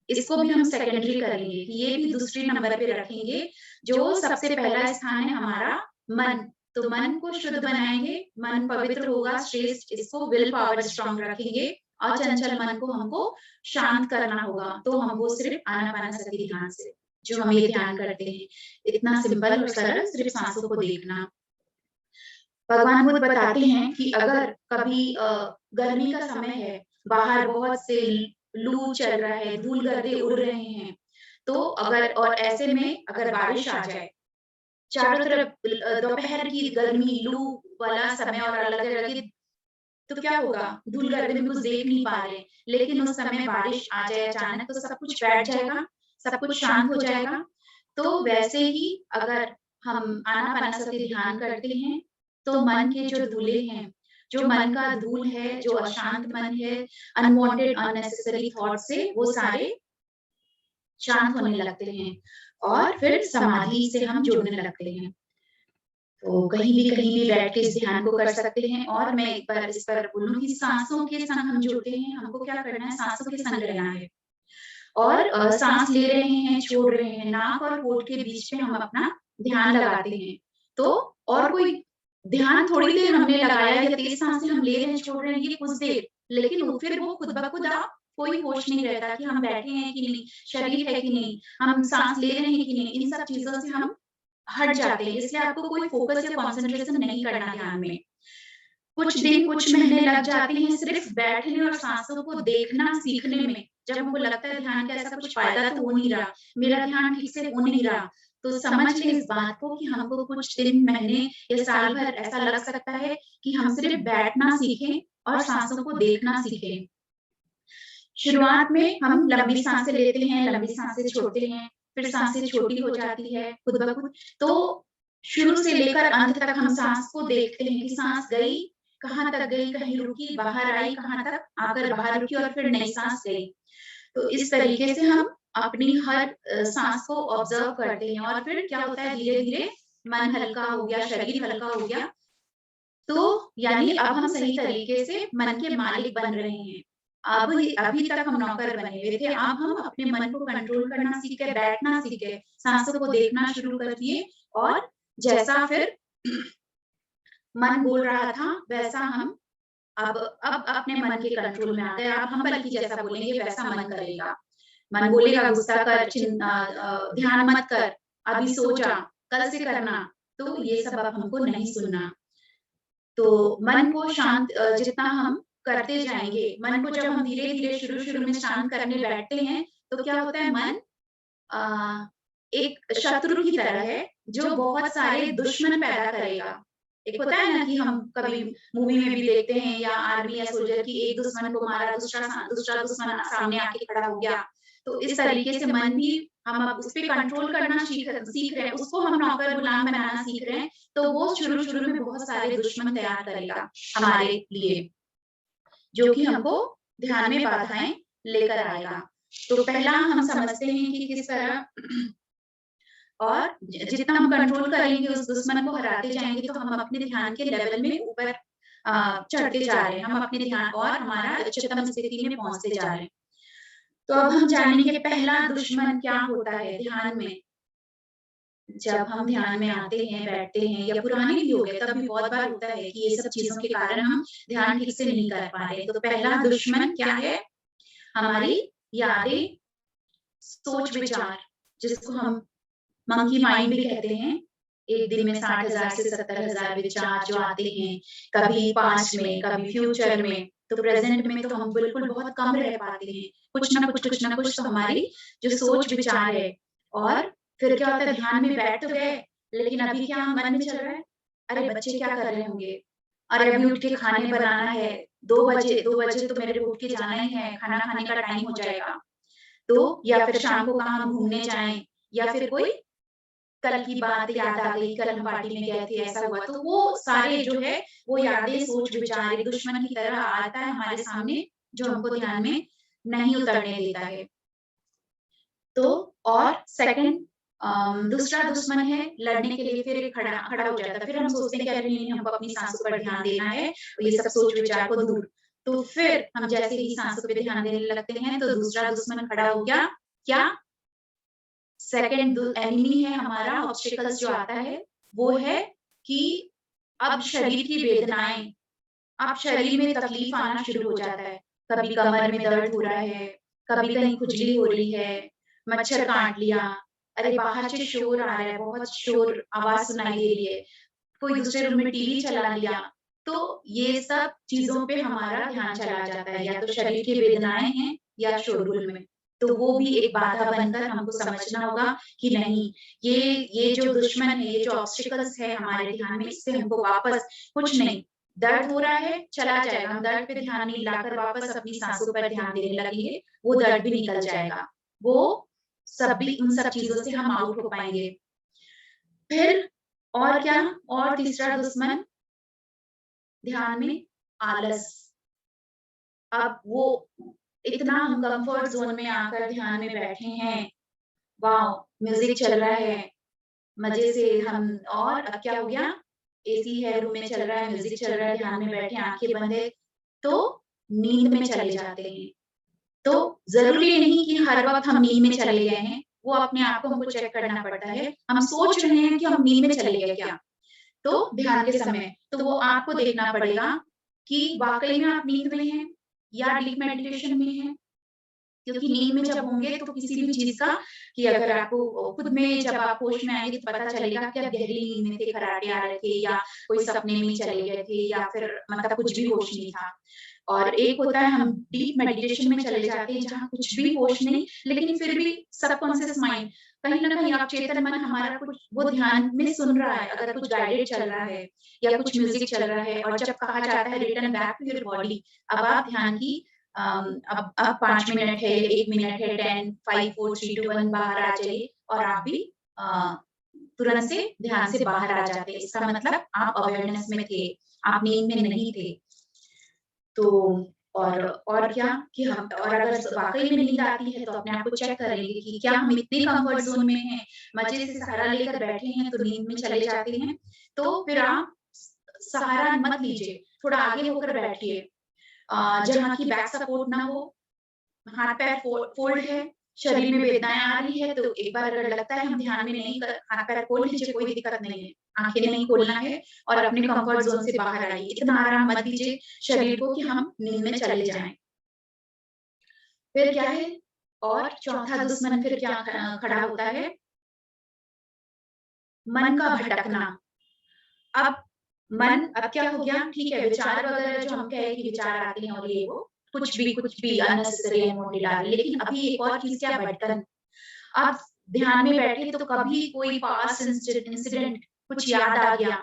इसको भी हम सेकेंडरी करेंगे कि ये भी दूसरे नंबर पे रखेंगे। जो सबसे पहला स्थान है हमारा मन, तो मन को शुद्ध बनाएंगे, मन पवित्र होगा, श्रेष्ठ, इसको विल पावर स्ट्रांग रखेंगे, और चंचल मन को हमको शांत करना होगा। तो हम वो सिर्फ आनापानसति ध्यान से, जो हम ये ध्यान करते हैं, इतना सिंपल और सरल, सिर्फ सांसों को देखना। भगवान बुद्ध बताते हैं कि अगर कभी गर्मी का समय है, बाहर बहुत से लू चल रहा है, धूल गर्दे उड़ रहे हैं, तो अगर और ऐसे में अगर बारिश आ जाए, चारों तरफ दोपहर की गर्मी, लू वाला समय और अलग अलग, तो क्या होगा? धूल गर्दे में कुछ देख नहीं पा रहे, लेकिन उस समय बारिश आ जाए अचानक तो सब कुछ बैठ जाएगा, सब कुछ शांत हो जाएगा। तो वैसे ही अगर हम आनापानसति ध्यान करते हैं, तो मन के जो धूले हैं, जो मन का धूल है, जो अशांत मन है, अनवांटेड अननेसेसरी थॉट से वो सारे शांत होने लगते हैं, और फिर समाधि से हम जुड़ने लगते हैं। तो कहीं भी बैठ के इस ध्यान को कर सकते हैं। और मैं एक बार इस पर बोलूँ कि सांसों के संग हम जुड़ते हैं, हमको क्या करना है? सांसों के संग रहना है। और सांस ले रहे हैं, छोड़ रहे हैं, नाक और होंठ के बीच में हम अपना ध्यान लगाते हैं। तो और कोई ध्यान थोड़ी देर हमने लगाया या तेज सांसें हम ले रहे हैं, छोड़ रहे हैं, ये कुछ देर, लेकिन वो फिर वो खुद ब खुद आप कोई होश नहीं रहता कि हम बैठे हैं कि नहीं, शरीर है कि नहीं, हम सांस ले रहे हैं कि नहीं, इन सब चीज़ों से हम हट जाते हैं। इसलिए आपको कोई फोकस या कंसंट्रेशन नहीं करना ध्यान में। कुछ दिन, कुछ महीने लग जाते हैं सिर्फ बैठने और सांसों को देखना सीखने में। जब हमको लगता है ध्यान का ऐसा कुछ फ़ायदा तो हो नहीं रहा, मेरा ध्यान ठीक से हो नहीं रहा, तो समझ लें इस बात को कि हमको कुछ दिन, महीने या साल भर ऐसा लग सकता है कि हम सिर्फ बैठना सीखें और सांसों को देखना सीखें। शुरुआत में हम लंबी सांसें लेते हैं, लंबी सांसें छोड़ते हैं, फिर सांसें छोटी हो जाती है खुद ब खुद। तो शुरू से लेकर अंत तक हम सांस को देखते हैं कि सांस गई, कहाँ तक गई, कहीं रुकी, बाहर आई, कहाँ तक आकर बाहर रुकी और फिर नई सांस गई। तो इस तरीके से हम अपनी हर सांस को ऑब्जर्व करते हैं, और फिर क्या होता है, धीरे-धीरे मन हल्का हो गया, शरीर हल्का हो गया। तो यानी अब हम सही तरीके से मन के मालिक बन रहे हैं। अभी तक हम नौकर बने हुए थे, अब हम अपने मन को कंट्रोल करना सीख गए, बैठना सीख गए, सांसों को देखना शुरू कर दिए, और जैसा फिर मन बोल रहा था वैसा हम अब अपने मन के कंट्रोल में आ गए। अब हम बल्कि जैसा बोलेंगे वैसा मन करेगा। मन बोलेगा गुस्सा कर, ध्यान मत कर, अभी सो जा, कल से करना, तो ये सब अब हमको नहीं सुनना। तो मन को शांत जितना हम करते जाएँगे, मन को जब हम धीरे-धीरे शुरू-शुरू में शांत करने बैठते हैं, तो क्या होता है, मन अ, एक शत्रु की तरह है, जो बहुत सारे दुश्मन पैदा करेगा। एक होता है ना कि हम कभी मूवी में भी देखते हैं, या आर्मी या सोल्जर की एक दुश्मन को मारा, दूसरा दुश्मन सामने आके खड़ा हो गया। तो इस तरीके से मन भी, हम अब उस पे कंट्रोल करना सीख रहे हैं, उसको हम नौकर गुलाम बनाना सीख रहे हैं, तो वो शुरू-शुरू में बहुत सारे दुश्मन तैयार करेगा हमारे लिए, जो कि हमको ध्यान में बाधाएँ लेकर आएगा। तो पहला हम समझते हैं कि किस तरह और जितना हम कंट्रोल करेंगे उस दुश्मन को हराते जाएँगे, तो हम अपने ध्यान के लेवल में ऊपर चढ़ते जा रहे हैं। हम अपने ध्यान और हमारा उच्चतम स्थिति में पहुँचते जा रहे हैं। तो अब हम जानेंगे पहला दुश्मन क्या होता है ध्यान में। जब हम ध्यान में आते हैं, बैठते हैं, या पुराने भी हो गए, तब भी बहुत बार होता है कि ये सब चीज़ों के कारण हम ध्यान ठीक से नहीं कर पा रहे। तो पहला दुश्मन क्या है? हमारी यादें, सोच विचार, जिसको हम मंकी माइंड भी कहते हैं। एक दिन में 60,000 से 70,000 विचार जो आते हैं, कभी पास्ट में, कभी फ्यूचर में, तो प्रेजेंट में तो हम बिल्कुल बहुत कम रह पाते हैं। कुछ ना कुछ तो हमारी जो सोच विचार है। और फिर क्या होता है, ध्यान में बैठ तो गए, लेकिन अभी क्या मन में चल रहा है, अरे बच्चे क्या कर रहे होंगे, अरे अभी उठ के खाने बनाना है, 2 बजे तो मेरे को उठ के जाना ही है, खाना खाने का टाइम हो जाएगा। तो या फिर शाम को कहाँ हम घूमने जाएँ, या फिर कोई कल की बात याद आ गई, कल हम पार्टी में गए थे, ऐसा हुआ। तो वो सारे जो है, वो यादें, सोच विचार एक दुश्मन की तरह आता है हमारे सामने, जो हमको ध्यान में नहीं उतरने देता है। तो और सेकंड दूसरा दुश्मन है लड़ने के लिए, फिर एक खड़ा खड़ा हो जाता है। फिर हम सोचते हैं कि अरे नहीं, हमको अपनी सांसों पर ध्यान देना है, और ये सब सोच विचार को दूर। तो फिर हम जैसे ही सांसों पे ध्यान देने लगते हैं, तो दूसरा दुश्मन खड़ा हो गया, क्या? सेकंड एनिमी है हमारा, ऑब्स्टिकल्स जो आता है, वो है कि अब शरीर की वेदनाएँ, अब शरीर में तकलीफ आना शुरू हो जाता है। कभी कमर में दर्द हो रहा है, कभी कहीं खुजली हो रही है, मच्छर काट लिया, अरे बाहर से शोर आ रहा है, बहुत शोर आवाज़ सुनाई दे रही है, कोई दूसरे रूम में टीवी चला लिया। तो ये सब चीज़ों पे हमारा ध्यान चला जाता है, या तो शरीर की वेदनाएँ हैं या शोरगुल में। तो वो भी एक बाधा बनकर हमको समझना होगा कि नहीं, ये जो दुश्मन है, ये जो ऑब्स्टिकल्स है हमारे ध्यान में, इससे हमको वापस कुछ नहीं, दर्द हो रहा है, चला जाएगा, हम दर्द पे ध्यान नहीं लाकर वापस अपनी साँसों पर ध्यान देने लगेंगे, वो दर्द भी निकल जाएगा। वो उन सब चीज़ों से हम आउट हो पाएँगे। फिर और क्या? और तीसरा दुश्मन ध्यान में आलस। अब वो इतना हम कम्फर्ट ज़ोन में आकर ध्यान में बैठे हैं, वॉव! म्यूज़िक चल रहा है, मज़े से हम, और अब क्या हो गया? एसी है, रूम में चल रहा है, म्यूज़िक चल रहा है, ध्यान में बैठे, आँखें बंद है, तो नींद में चले जाते हैं। तो ज़रूरी नहीं कि हर वक़्त हम नींद में चले गए हैं, वो अपने आप को हमको चेक करना पड़ता है। हम सोच रहे हैं कि हम नींद में चले गए क्या? तो ध्यान के समय, तो वो आपको देखना पड़ेगा कि वाक़ई में आप नींद में हैं या डीप मेडिटेशन में हैं। क्योंकि नींद में जब होंगे तो किसी भी चीज़ का, कि अगर आपको खुद में जब आप होश में आएँगे तो पता चलेगा कि आप गहरी नींद में थे, खर्राटे आ रहे थे, या कोई सपने में चले गए थे, या फिर मतलब कुछ भी होश नहीं था। और एक होता है हम डीप मेडिटेशन में चले जाते हैं, जहाँ कुछ भी होश नहीं, लेकिन फिर भी सबकॉन्शियस माइंड, कहीं न कहीं आप चेतन मन हमारा कुछ वो ध्यान में सुन रहा है, अगर कुछ गाइडेड चल रहा है या कुछ म्यूज़िक चल रहा है, और जब कहा जाता है return back to your body, अब आप ध्यान की अब 5 मिनट है, 1 मिनट है, 10, 5, 4, 3, 2, 1 बाहर आ जाइए, और आप भी अ, तुरंत से ध्यान से बाहर आ जाते हैं। इसका मतलब आप अवेयरनेस में थे, आप नींद में नहीं थे। तो और क्या, कि हम, और अगर वाक़ई में नींद आती है तो अपने आप को चेक करेंगे कि क्या हम इतने कम्फर्ट ज़ोन में हैं, मज़े से सहारा लेकर बैठे हैं तो नींद में चले जाते हैं। तो फिर आप सहारा मत लीजिए, थोड़ा आगे होकर बैठिए। जहाँ की बैक सपोर्ट ना हो, हाथ-पैर फ़ोल्ड है, शरीर में वेदनाएँ आ रही है, तो एक बार अगर लगता है हम ध्यान में नहीं कर, हाथ-पैर खोल लीजिए, कोई दिक्कत नहीं है। आँखें नहीं खोलना है, और अपने कम्फर्ट ज़ोन से बाहर आइए। इतना आराम मत दीजिए शरीर को कि हम नींद में चले जाएँ। फिर क्या है? और चौथा दुश्मन फिर क्या खड़ा होता है? मन का भटकना। अब अब क्या हो गया, ठीक है, विचार वगैरह जो हम कहें कि विचार आते हैं और ये वो, कुछ भी अननेसेसरी एमोटी डाल, लेकिन अभी एक और चीज़, क्या भटकन। आप ध्यान में बैठे तो कभी कोई पास्ट इंसिडेंट कुछ याद आ गया,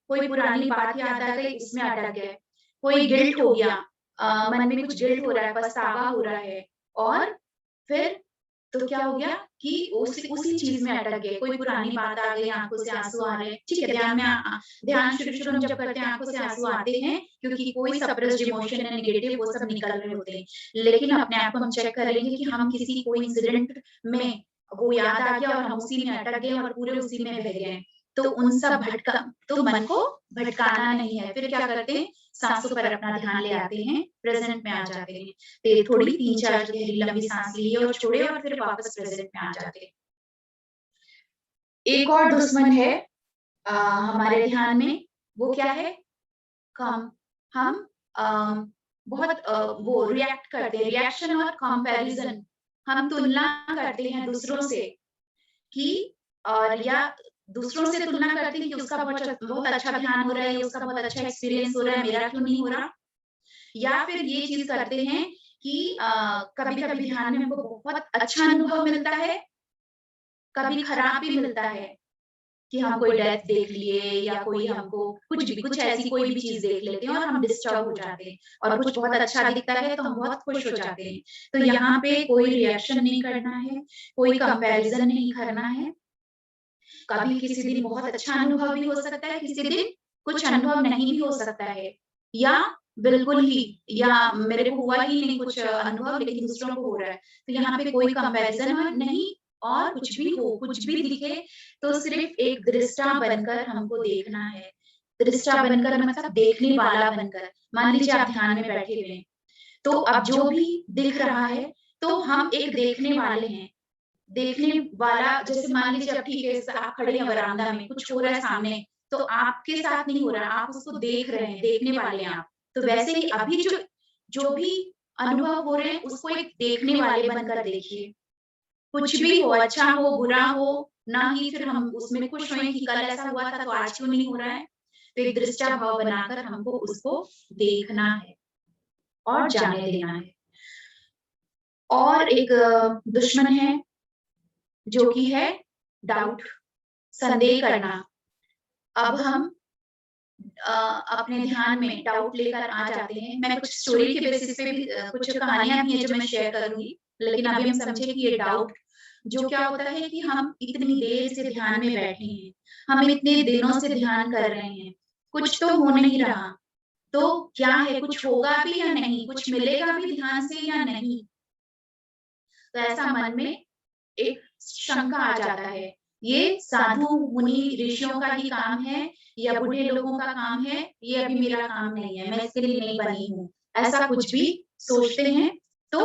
कोई पुरानी बात याद आ गई, उसमें अटक गए, कोई गिल्ट हो गया, मन में कुछ गिल्ट हो रहा है, पछतावा हो रहा है, और फिर तो क्या हो गया कि उसी चीज़ में अटक गए, कोई पुरानी बात आ गई, आँखों से आँसू आ रहे हैं, ठीक है, ध्यान शुरू-शुरू में जब करते हैं आँखों से आँसू आते हैं, क्योंकि कोई सप्रेस्ड इमोशन है नेगेटिव, वो सब निकल रहे होते हैं। लेकिन अपने आप को हम चेक करेंगे कि हम किसी कोई इंसिडेंट में वो याद आ गया और हम उसी में अटक गए और पूरे उसी में बह गए। तो उन सब तो मन को भटकाना नहीं है, फिर क्या करते हैं, साँसों पर अपना ध्यान ले आते हैं, प्रेज़ेंट में आ जाते हैं। थोड़ी 3-4 गहरी लंबी साँस लिए और छोड़े, और फिर वापस प्रेज़ेंट में आ जाते हैं। एक और दुश्मन है हमारे ध्यान में, वो क्या है? कम हम अ, बहुत वो रिएक्ट करते हैं, रिएक्शन और कंपैरिज़न। हम तुलना करते हैं दूसरों से कि और या दूसरों से तुलना करते हैं कि उसका बहुत अच्छा ध्यान हो रहा है, उसका बहुत अच्छा एक्सपीरियंस हो रहा है, मेरा क्यों नहीं हो रहा? या फिर ये चीज़ करते हैं कि कभी-कभी ध्यान में हमको बहुत अच्छा अनुभव मिलता है, कभी खराब भी मिलता है कि हम कोई डेथ देख लिए या कोई हमको कुछ ऐसी कोई भी चीज़ देख लेते हैं और हम डिस्टर्ब हो जाते हैं और कुछ बहुत अच्छा दिखता है तो हम बहुत खुश हो जाते हैं। तो यहाँ पे कोई रिएक्शन नहीं करना है, कोई कंपैरिज़न नहीं करना है। कभी किसी दिन बहुत अच्छा अनुभव भी हो सकता है, किसी दिन कुछ अनुभव नहीं भी हो सकता है या बिल्कुल ही या मेरे को हुआ ही नहीं कुछ अनुभव लेकिन दूसरों को हो रहा है। तो यहाँ पे कोई कंपैरिज़न नहीं और कुछ भी हो, कुछ भी दिखे तो सिर्फ़ एक दृष्टा बनकर हमको देखना है। दृष्टा बनकर मतलब देखने वाला बनकर। मान लीजिए आप ध्यान में बैठे हुए हैं, तो अब जो भी दिख रहा है, तो हम एक देखने वाले हैं। देखने वाला जैसे मान लीजिए अब ठीक है आप खड़े हैं वरांडा में, कुछ हो रहा है सामने, तो आपके साथ नहीं हो रहा, आप उसको देख रहे हैं, देखने वाले हैं आप। तो वैसे ही अभी जो जो भी अनुभव हो रहे हैं, उसको एक देखने वाले बनकर देखिए। कुछ भी हो, अच्छा हो, बुरा हो, ना ही फिर हम उसमें खुश होएँ कि कल ऐसा हुआ था, तो आज क्यों नहीं हो रहा है? तो एक दृष्टा भाव बनाकर हमको उसको देखना है और जाने देना है। और एक दुश्मन है, जो कि है डाउट, संदेह करना। अब हम अपने ध्यान में डाउट लेकर आ जाते हैं। मैं कुछ स्टोरी के बेसिस पे भी कुछ कहानियाँ भी हैं जो मैं शेयर करूँगी। लेकिन अभी हम समझे कि ये डाउट जो क्या होता है कि हम इतनी देर से ध्यान में बैठे हैं, हम इतने दिनों से ध्यान कर रहे हैं, कुछ तो हो नहीं रहा, तो क्या है कुछ होगा भी या नहीं? कुछ मिलेगा भी ध्यान से या नहीं? तो ऐसा मन में एक शंका आ जाता है। ये साधु मुनि ऋषियों का ही काम है या बूढ़े लोगों का काम है, ये अभी मेरा काम नहीं है, मैं इसके लिए नहीं बनी हूँ। ऐसा कुछ भी सोचते हैं, तो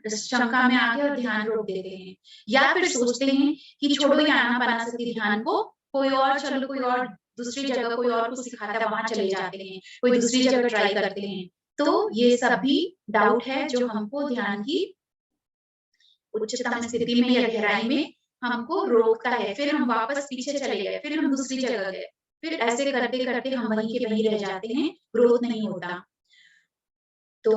शंका में आके और ध्यान रोक देते हैं। या फिर सोचते हैं कि छोड़ो ये आनापानसति ध्यान को, कोई और चलो कोई और दूसरी जगह कोई और कुछ सिखाता है, वहाँ चले जाते हैं, कोई दूसरी जगह ट्राई करते हैं। तो ये सब भी डाउट है जो हमको ध्यान की उच्चतम स्थिति में या गहराई में हमको रोकता है। फिर हम वापस पीछे चले गए, फिर हम दूसरी जगह गए। फिर ऐसे करते-करते हम वहीं के वहीं रह जाते हैं, ग्रोथ नहीं होता। तो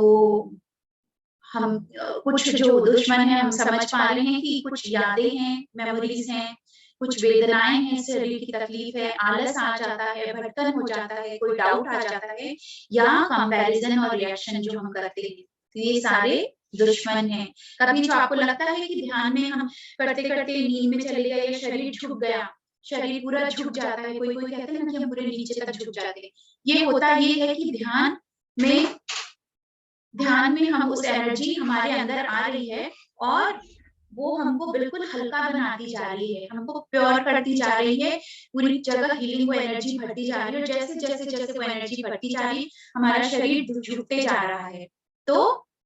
हम कुछ जो दुश्मन है हम समझ पा रहे हैं कि कुछ यादें हैं, मेमोरीज़ हैं, कुछ वेदनाएँ हैं, शरीर की तकलीफ है, आलस आ जाता है, भटकन हो जाता है, कोई डाउट आ जाता है या कंपैरिज़न और रिएक्शन जो हम करते हैं। तो ये सारे दुश्मन हैं। कभी जो आपको लगता है कि ध्यान में हम करते-करते नींद में चले गए या शरीर झुक गया, शरीर पूरा झुक जाता है, कोई-कोई कहते हैं ना कि हम पूरे नीचे तक झुक जाते हैं। ये होता ये है कि में ध्यान में हम उस एनर्जी हमारे अंदर आ रही है और वो हमको बिल्कुल हल्का बनाती जा रही है, हमको प्योर करती जा रही है, पूरी जगह हीलिंग वो एनर्जी बढ़ती जा रही है और जैसे-जैसे वो एनर्जी बढ़ती जा रही, हमारा शरीर झुकते जा रहा है। तो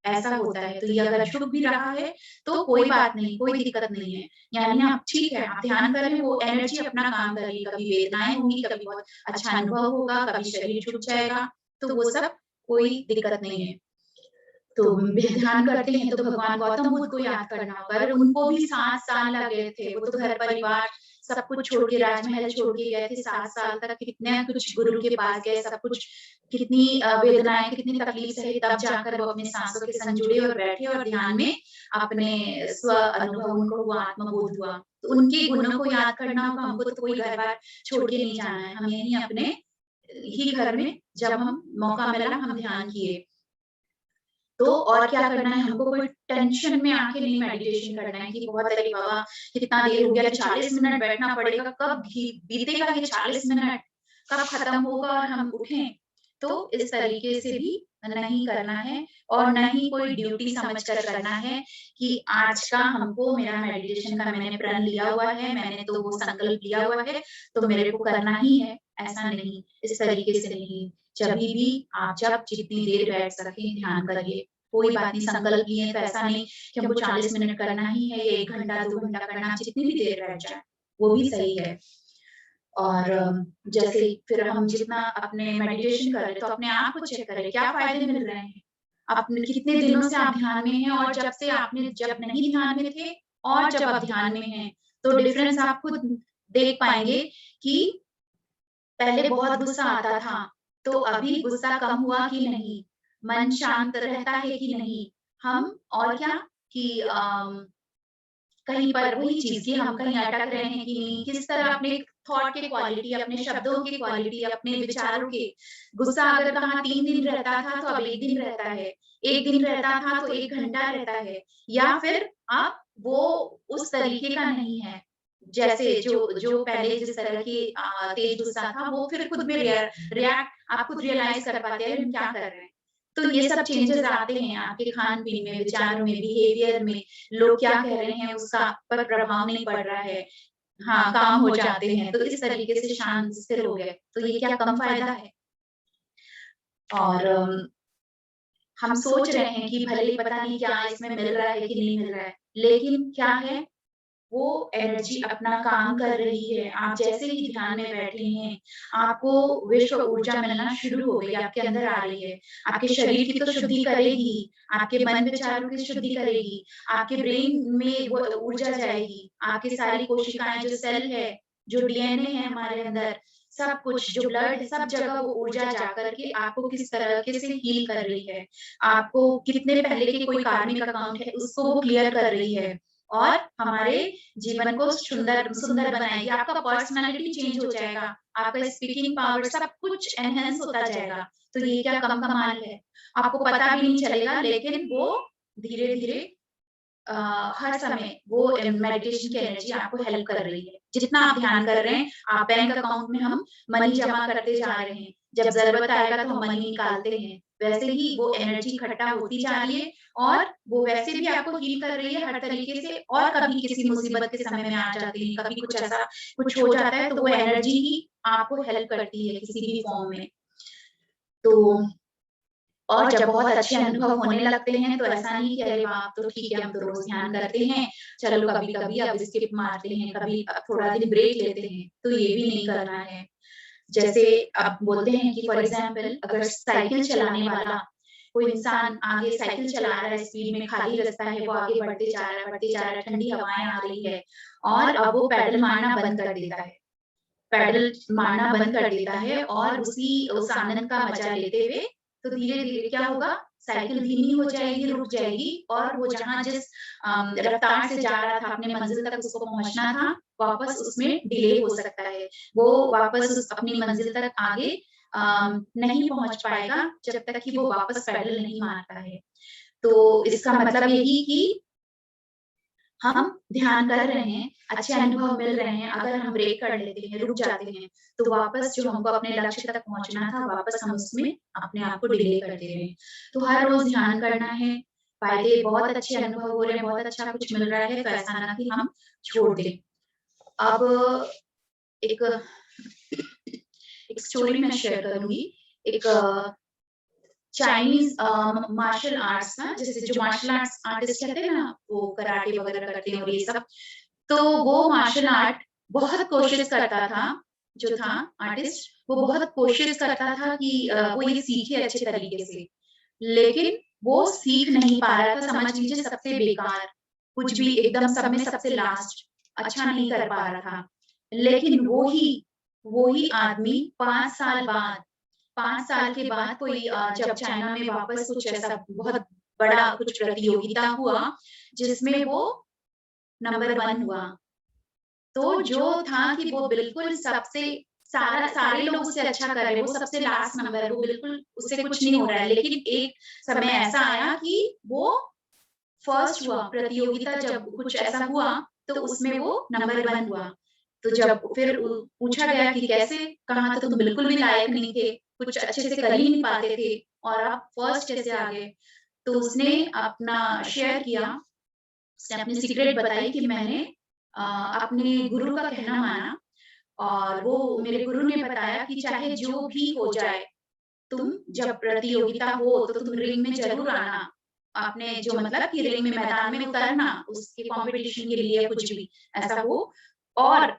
ऐसा होता है, तो ये अगर झुक भी रहा है, तो कोई बात नहीं, कोई दिक्कत नहीं है। यानी आप ठीक है, आप ध्यान कर रहे हैं, वो एनर्जी अपना काम कर रही है, कभी वेदनाएँ होंगी, कभी बहुत अच्छा अनुभव होगा, कभी शरीर झुक जाएगा, तो वो सब कोई दिक्कत नहीं है। तो ध्यान करते हैं तो भगवान गौतम बुद्ध को याद करना होगा। अरे उनको भी 7 साल लग गए थे। वो तो घर परिवार सब कुछ छोड़ के राजमहल छोड़ के गए थे 7 साल तक कितने कुछ गुरु के पास गए, सब कुछ कितनी वेदनाएँ, कितनी तकलीफ सही तब जाकर वो अपने साँसों के संग जुड़े और बैठे और ध्यान में अपने स्व अनुभव उनको हुआ, आत्मबोध हुआ। तो उनके गुणों को याद करना होगा, हमको तो कोई घर-बार छोड़ के नहीं जाना है। हम यहीं अपने ही घर में जब हम मौका मिला हम ध्यान किए। तो और क्या करना है हमको कोई टेंशन में आके नहीं मेडिटेशन करना है कि बहुत अरे बाबा कितना देर हो गया 40 मिनट बैठना पड़ेगा कब बीतेगा ये 40 मिनट कब खत्म होगा और हम उठें तो इस तरीके से भी नहीं करना है और न ही कोई ड्यूटी समझकर करना है कि आज का हमको मेरा मेडिटेशन का मैंने प्रण लिया हुआ है मैंने तो वो संकल्प लिया हुआ है तो मेरे को करना ही है ऐसा नहीं इस तरीके से नहीं जभी भी आप जब जितनी देर बैठ सकें ध्यान करिए कोई बात नहीं संकल्प लिए तो ऐसा नहीं कि हमको 40 मिनट करना ही है या 1 घंटा 2 घंटा करना आप जितनी भी देर बैठ जाए वो भी सही है और जैसे फिर हम जितना अपने मेडिटेशन कर रहे हैं तो अपने आप को चेक करें क्या फायदे मिल रहे हैं आपने कितने दिनों से आप ध्यान में हैं और जब नहीं ध्यान में थे और जब आप ध्यान में हैं, तो डिफरेंस आप खुद देख पाएँगे कि पहले बहुत गुस्सा आता था, तो अभी गुस्सा कम हुआ कि नहीं? मन शांत रहता है कि नहीं? हम और क्या कि कहीं पर वही चीज़ कि हम कहीं अटक रहे हैं कि नहीं, किस तरह अपने थॉट की क्वालिटी, अपने शब्दों की क्वालिटी, अपने विचारों के गुस्सा अगर कहाँ 3 दिन रहता था, तो अब 1 दिन रहता है। 1 दिन रहता था, तो 1 घंटा रहता है या फिर अब वो उस तरीके का नहीं है। जैसे जो जो पहले जिस तरह की तेज़ गुस्सा था, वो फिर खुद में रिएक्ट आप खुद रियलाइज़ कर पाते हैं, हम क्या कर रहे हैं। तो ये सब चेंजेज़ आते हैं आपके खान-पीन में, विचारों में, बिहेवियर में, लोग क्या कह रहे हैं उसका आप पर प्रभाव नहीं पड़ रहा है। हाँ, काम हो जाते हैं, तो इस तरीके से शांत स्थिर हो गए, तो ये क्या कम फ़ायदा है? और हम सोच रहे हैं कि भले ही पता नहीं क्या इसमें मिल रहा है कि नहीं मिल रहा है, लेकिन क्या है वो एनर्जी अपना काम कर रही है। आप जैसे ही ध्यान में बैठे हैं, आपको विश्व ऊर्जा मिलना शुरू हो गई, आपके अंदर आ रही है। आपके शरीर की तो शुद्धि करेगी ही, आपके मन विचारों की शुद्धि करेगी, आपके ब्रेन में वो ऊर्जा जाएगी, आपकी सारी कोशिकाएँ जो सेल है, जो डीएनए है हमारे अंदर, सब कुछ जो ब्लड है, सब जगह वो ऊर्जा जाकर के आपको किस तरीके से हील कर रही है। आपको कितने पहले के कोई कार्मिक अकाउंट है, उसको वो क्लियर कर रही है। और हमारे जीवन को सुंदर सुंदर बनाएगी, आपका पर्सनैलिटी चेंज हो जाएगा, आपका स्पीकिंग पावर सब कुछ एनहांस होता जाएगा। तो ये क्या कम कमाल है? आपको पता भी नहीं चलेगा लेकिन वो धीरे-धीरे अ, हर समय वो मेडिटेशन की एनर्जी आपको हेल्प कर रही है। जितना आप ध्यान कर रहे हैं, आप बैंक अकाउंट में हम मनी जमा करते जा रहे हैं। जब ज़रूरत आएगा तो हम मनी निकालते हैं। वैसे ही वो एनर्जी इकट्ठा होती जा रही है और वो वैसे भी आपको हील कर रही है हर तरीके से और कभी किसी मुसीबत के समय में आ जाती है, कभी कुछ ऐसा कुछ हो जाता है तो वो एनर्जी ही आपको हेल्प करती है किसी भी फॉर्म में। तो और जब बहुत अच्छे अनुभव होने लगते हैं तो ऐसा नहीं कि अरे वाह! अब तो ठीक है हम तो रोज़ ध्यान करते हैं, चलो कभी-कभी अब स्किप मारते हैं, कभी थोड़ा दिन ब्रेक लेते हैं, तो ये भी नहीं करना है। जैसे अब बोलते हैं कि फॉर एग्ज़ाम्पल अगर साइकिल चलाने वाला कोई इंसान आगे साइकिल चला रहा है स्पीड में, खाली रास्ता है, वो आगे बढ़ते जा रहा है, ठंडी हवाएँ आ रही है और अब वो पैडल मारना बंद कर देता है। पैडल मारना बंद कर देता है और उस आनंद का मज़ा लेते हुए तो धीरे-धीरे क्या होगा, साइकिल धीमी हो जाएगी, रुक जाएगी और वो जहाँ जिस रफ़्तार से जा रहा था, अपने मंज़िल तक उसको पहुँचना था, वापस उसमें डिले हो सकता है। वो वापस उस अपनी मंज़िल तक आगे नहीं पहुँच पाएगा, जब तक कि वो वापस पैडल नहीं मारता है। तो इसका मतलब यही कि हम ध्यान कर रहे हैं, अच्छे अनुभव मिल रहे हैं, अगर हम ब्रेक कर लेते हैं, रुक जाते हैं, तो वापस जो हमको अपने लक्ष्य तक पहुँचना था, वापस हम उसमें अपने आप को डिले कर दे रहे हैं। तो हर रोज़ ध्यान करना है, फ़ायदे बहुत अच्छे अनुभव हो रहे हैं, बहुत अच्छा कुछ मिल रहा है, तो ऐसा ना कि हम छोड़ दें। अब एक एक स्टोरी मैं शेयर करूँगी। एक चाइनीज़ मार्शल आर्ट्स ना जैसे जो मार्शल आर्ट्स आर्टिस्ट कहते हैं ना, वो कराटे वगैरह करते हैं और ये सब तो वो मार्शल आर्ट बहुत कोशिश करता था, जो था आर्टिस्ट, वो बहुत कोशिश करता था कि वो ये सीखे अच्छे तरीके से। लेकिन वो सीख नहीं पा रहा था, समझ लीजिए सबसे बेकार, कुछ भी एकदम सब में सबसे लास्ट, अच्छा नहीं कर पा रहा था। लेकिन वो ही आदमी 5 साल बाद 5 साल के बाद कोई जब चाइना में वापस कुछ ऐसा बहुत बड़ा कुछ प्रतियोगिता हुआ, जिसमें वो नंबर 1 हुआ। तो जो था कि वो बिल्कुल सबसे सारे लोग उससे अच्छा कर रहे हैं, वो सबसे लास्ट नंबर है, वो बिल्कुल उससे कुछ नहीं हो रहा है। लेकिन एक समय ऐसा आया कि वो फर्स्ट हुआ, प्रतियोगिता जब कुछ ऐसा हुआ, तो उसमें वो नंबर 1 हुआ। तो जब फिर पूछा गया कि कैसे? कहा तो तुम बिल्कुल भी लायक नहीं थे, कुछ अच्छे से कर ही नहीं पाते थे और आप फर्स्ट कैसे आ गए? तो उसने अपना शेयर किया, उसने अपनी सीक्रेट बताई कि मैंने अ, अपने गुरु का कहना माना और वो मेरे गुरु ने बताया कि चाहे जो भी हो जाए, तुम जब प्रतियोगिता हो तो तुम रिंग में ज़रूर आना। आपने जो मतलब कि रिंग में मैदान में उतरना, उसके कॉम्पिटिशन के लिए कुछ भी ऐसा हो और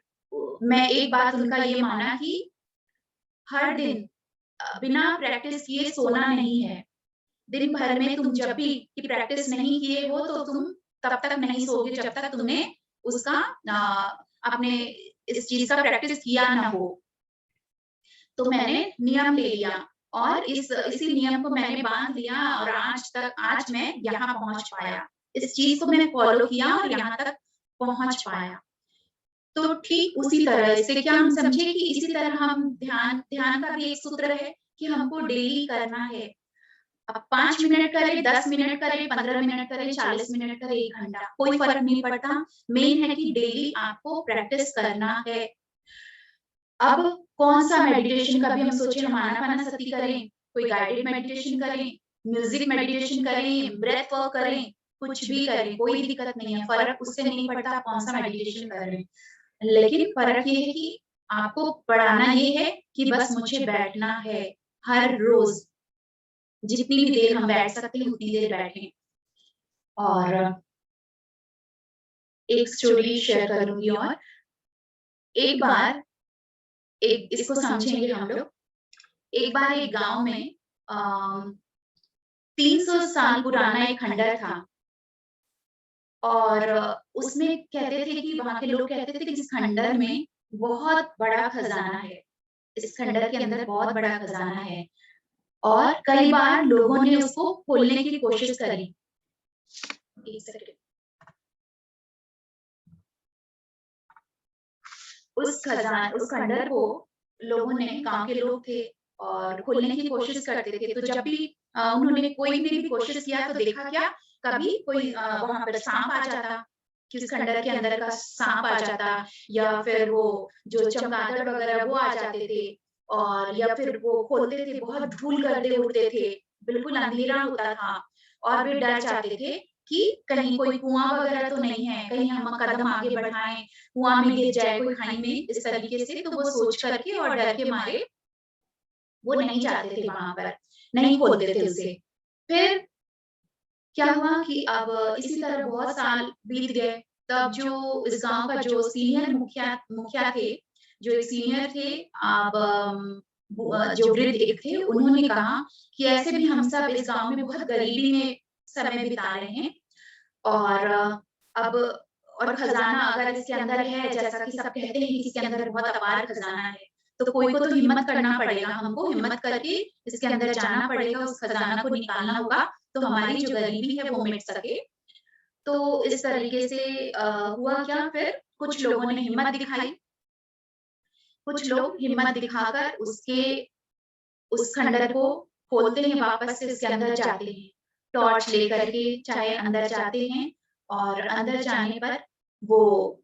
मैं एक बात उनका ये माना कि हर दिन बिना प्रैक्टिस किए सोना नहीं है। दिन भर में तुम जब भी की प्रैक्टिस नहीं किए हो तो तुम तब तक नहीं सोओगे जब तक तुमने उसका अपने इस चीज का प्रैक्टिस किया ना हो। तो मैंने नियम ले लिया और इसी नियम को मैंने बांध लिया और आज मैं यहाँ पहुंच पाया। इस चीज को मैंने फॉलो किया और यहाँ तक पहुंच पाया। तो ठीक उसी तरह से क्या हम समझे कि इसी तरह हम ध्यान का भी एक सूत्र है कि हमको डेली करना है। अब 5 मिनट करें, 10 मिनट करें, 15 मिनट करें, 40 मिनट करें, 1 घंटा, कोई फ़र्क नहीं पड़ता। मेन है कि डेली आपको प्रैक्टिस करना है। अब कौन-सा मेडिटेशन का भी हम सोचे हम आनापानसती करें, कोई गाइडेड मेडिटेशन करें, म्यूज़िक मेडिटेशन करें, ब्रेथ वर्क करें, कुछ भी करें, कोई दिक्कत नहीं है, फ़र्क उससे नहीं पड़ता आप कौन-सा मेडिटेशन कर रहे हैं। लेकिन फ़र्क ये है कि आपको पढ़ाना ये है कि बस मुझे बैठना है, हर रोज़। जितनी भी देर हम बैठ सकते हैं उतनी देर बैठें। और एक स्टोरी शेयर करूँगी और एक बार एक इसको समझेंगे हम लोग। एक बार एक गाँव में 300 साल पुराना एक खंडर था और उसमें कहते थे कि वहाँ के लोग कहते थे कि इस खंडर में बहुत बड़ा खजाना है। इस खंडर के अंदर बहुत बड़ा खजाना है और कई बार लोगों ने उसको खोलने की कोशिश करी। एक सेकंड। उस खंडर को लोगों ने गाँव के लोग थे और खोलने की कोशिश करते थे। तो जब भी उन्होंने कोई ने भी कोशिश किया तो देखा क्या कभी कोई वहाँ पर साँप आ जाता कि उस खंडर के अंदर का साँप आ जाता या फिर वो जो चमगादड़ वगैरह वो आ जाते थे और या फिर वो खोलते थे, बहुत धूल-गर्दे उड़ते थे, बिल्कुल अंधेरा होता था और वे डर जाते थे कि कहीं कोई कुआँ वगैरह तो नहीं है, कहीं हम कदम आगे बढ़ाएँ कुआँ में गिर जाए कोई खाई में इस तरीके से तो वो सोच करके और डर के मारे वो नहीं जाते थे वहाँ पर, नहीं खोलते थे उसे। फिर क्या हुआ कि अब इसी तरह बहुत साल बीत गए, तब जो इस गाँव का जो सीनियर मुखिया थे, जो एक सीनियर थे अब जो वृद्ध एक थे, उन्होंने कहा कि ऐसे भी हम सब इस गाँव में बहुत गरीबी में समय बिता रहे हैं और अब और खजाना अगर इसके अंदर है, जैसा कि सब कहते हैं कि इसके अंदर बहुत अपार खजाना है, तो कोई को तो हिम्मत करना पड़ेगा, हमको हिम्मत करके इसके अंदर जाना पड़ेगा, उस खजाना को निकालना होगा, तो हमारी जो गरीबी है वो मिट सके। तो इस तरीके से हुआ क्या फिर कुछ लोगों ने हिम्मत दिखाई, कुछ लोग हिम्मत दिखाकर उस खंडर को खोलते हैं, वापस से उसके अंदर जाते हैं, टॉर्च लेकर के चाहे अंदर जाते हैं और अंदर जाने पर वो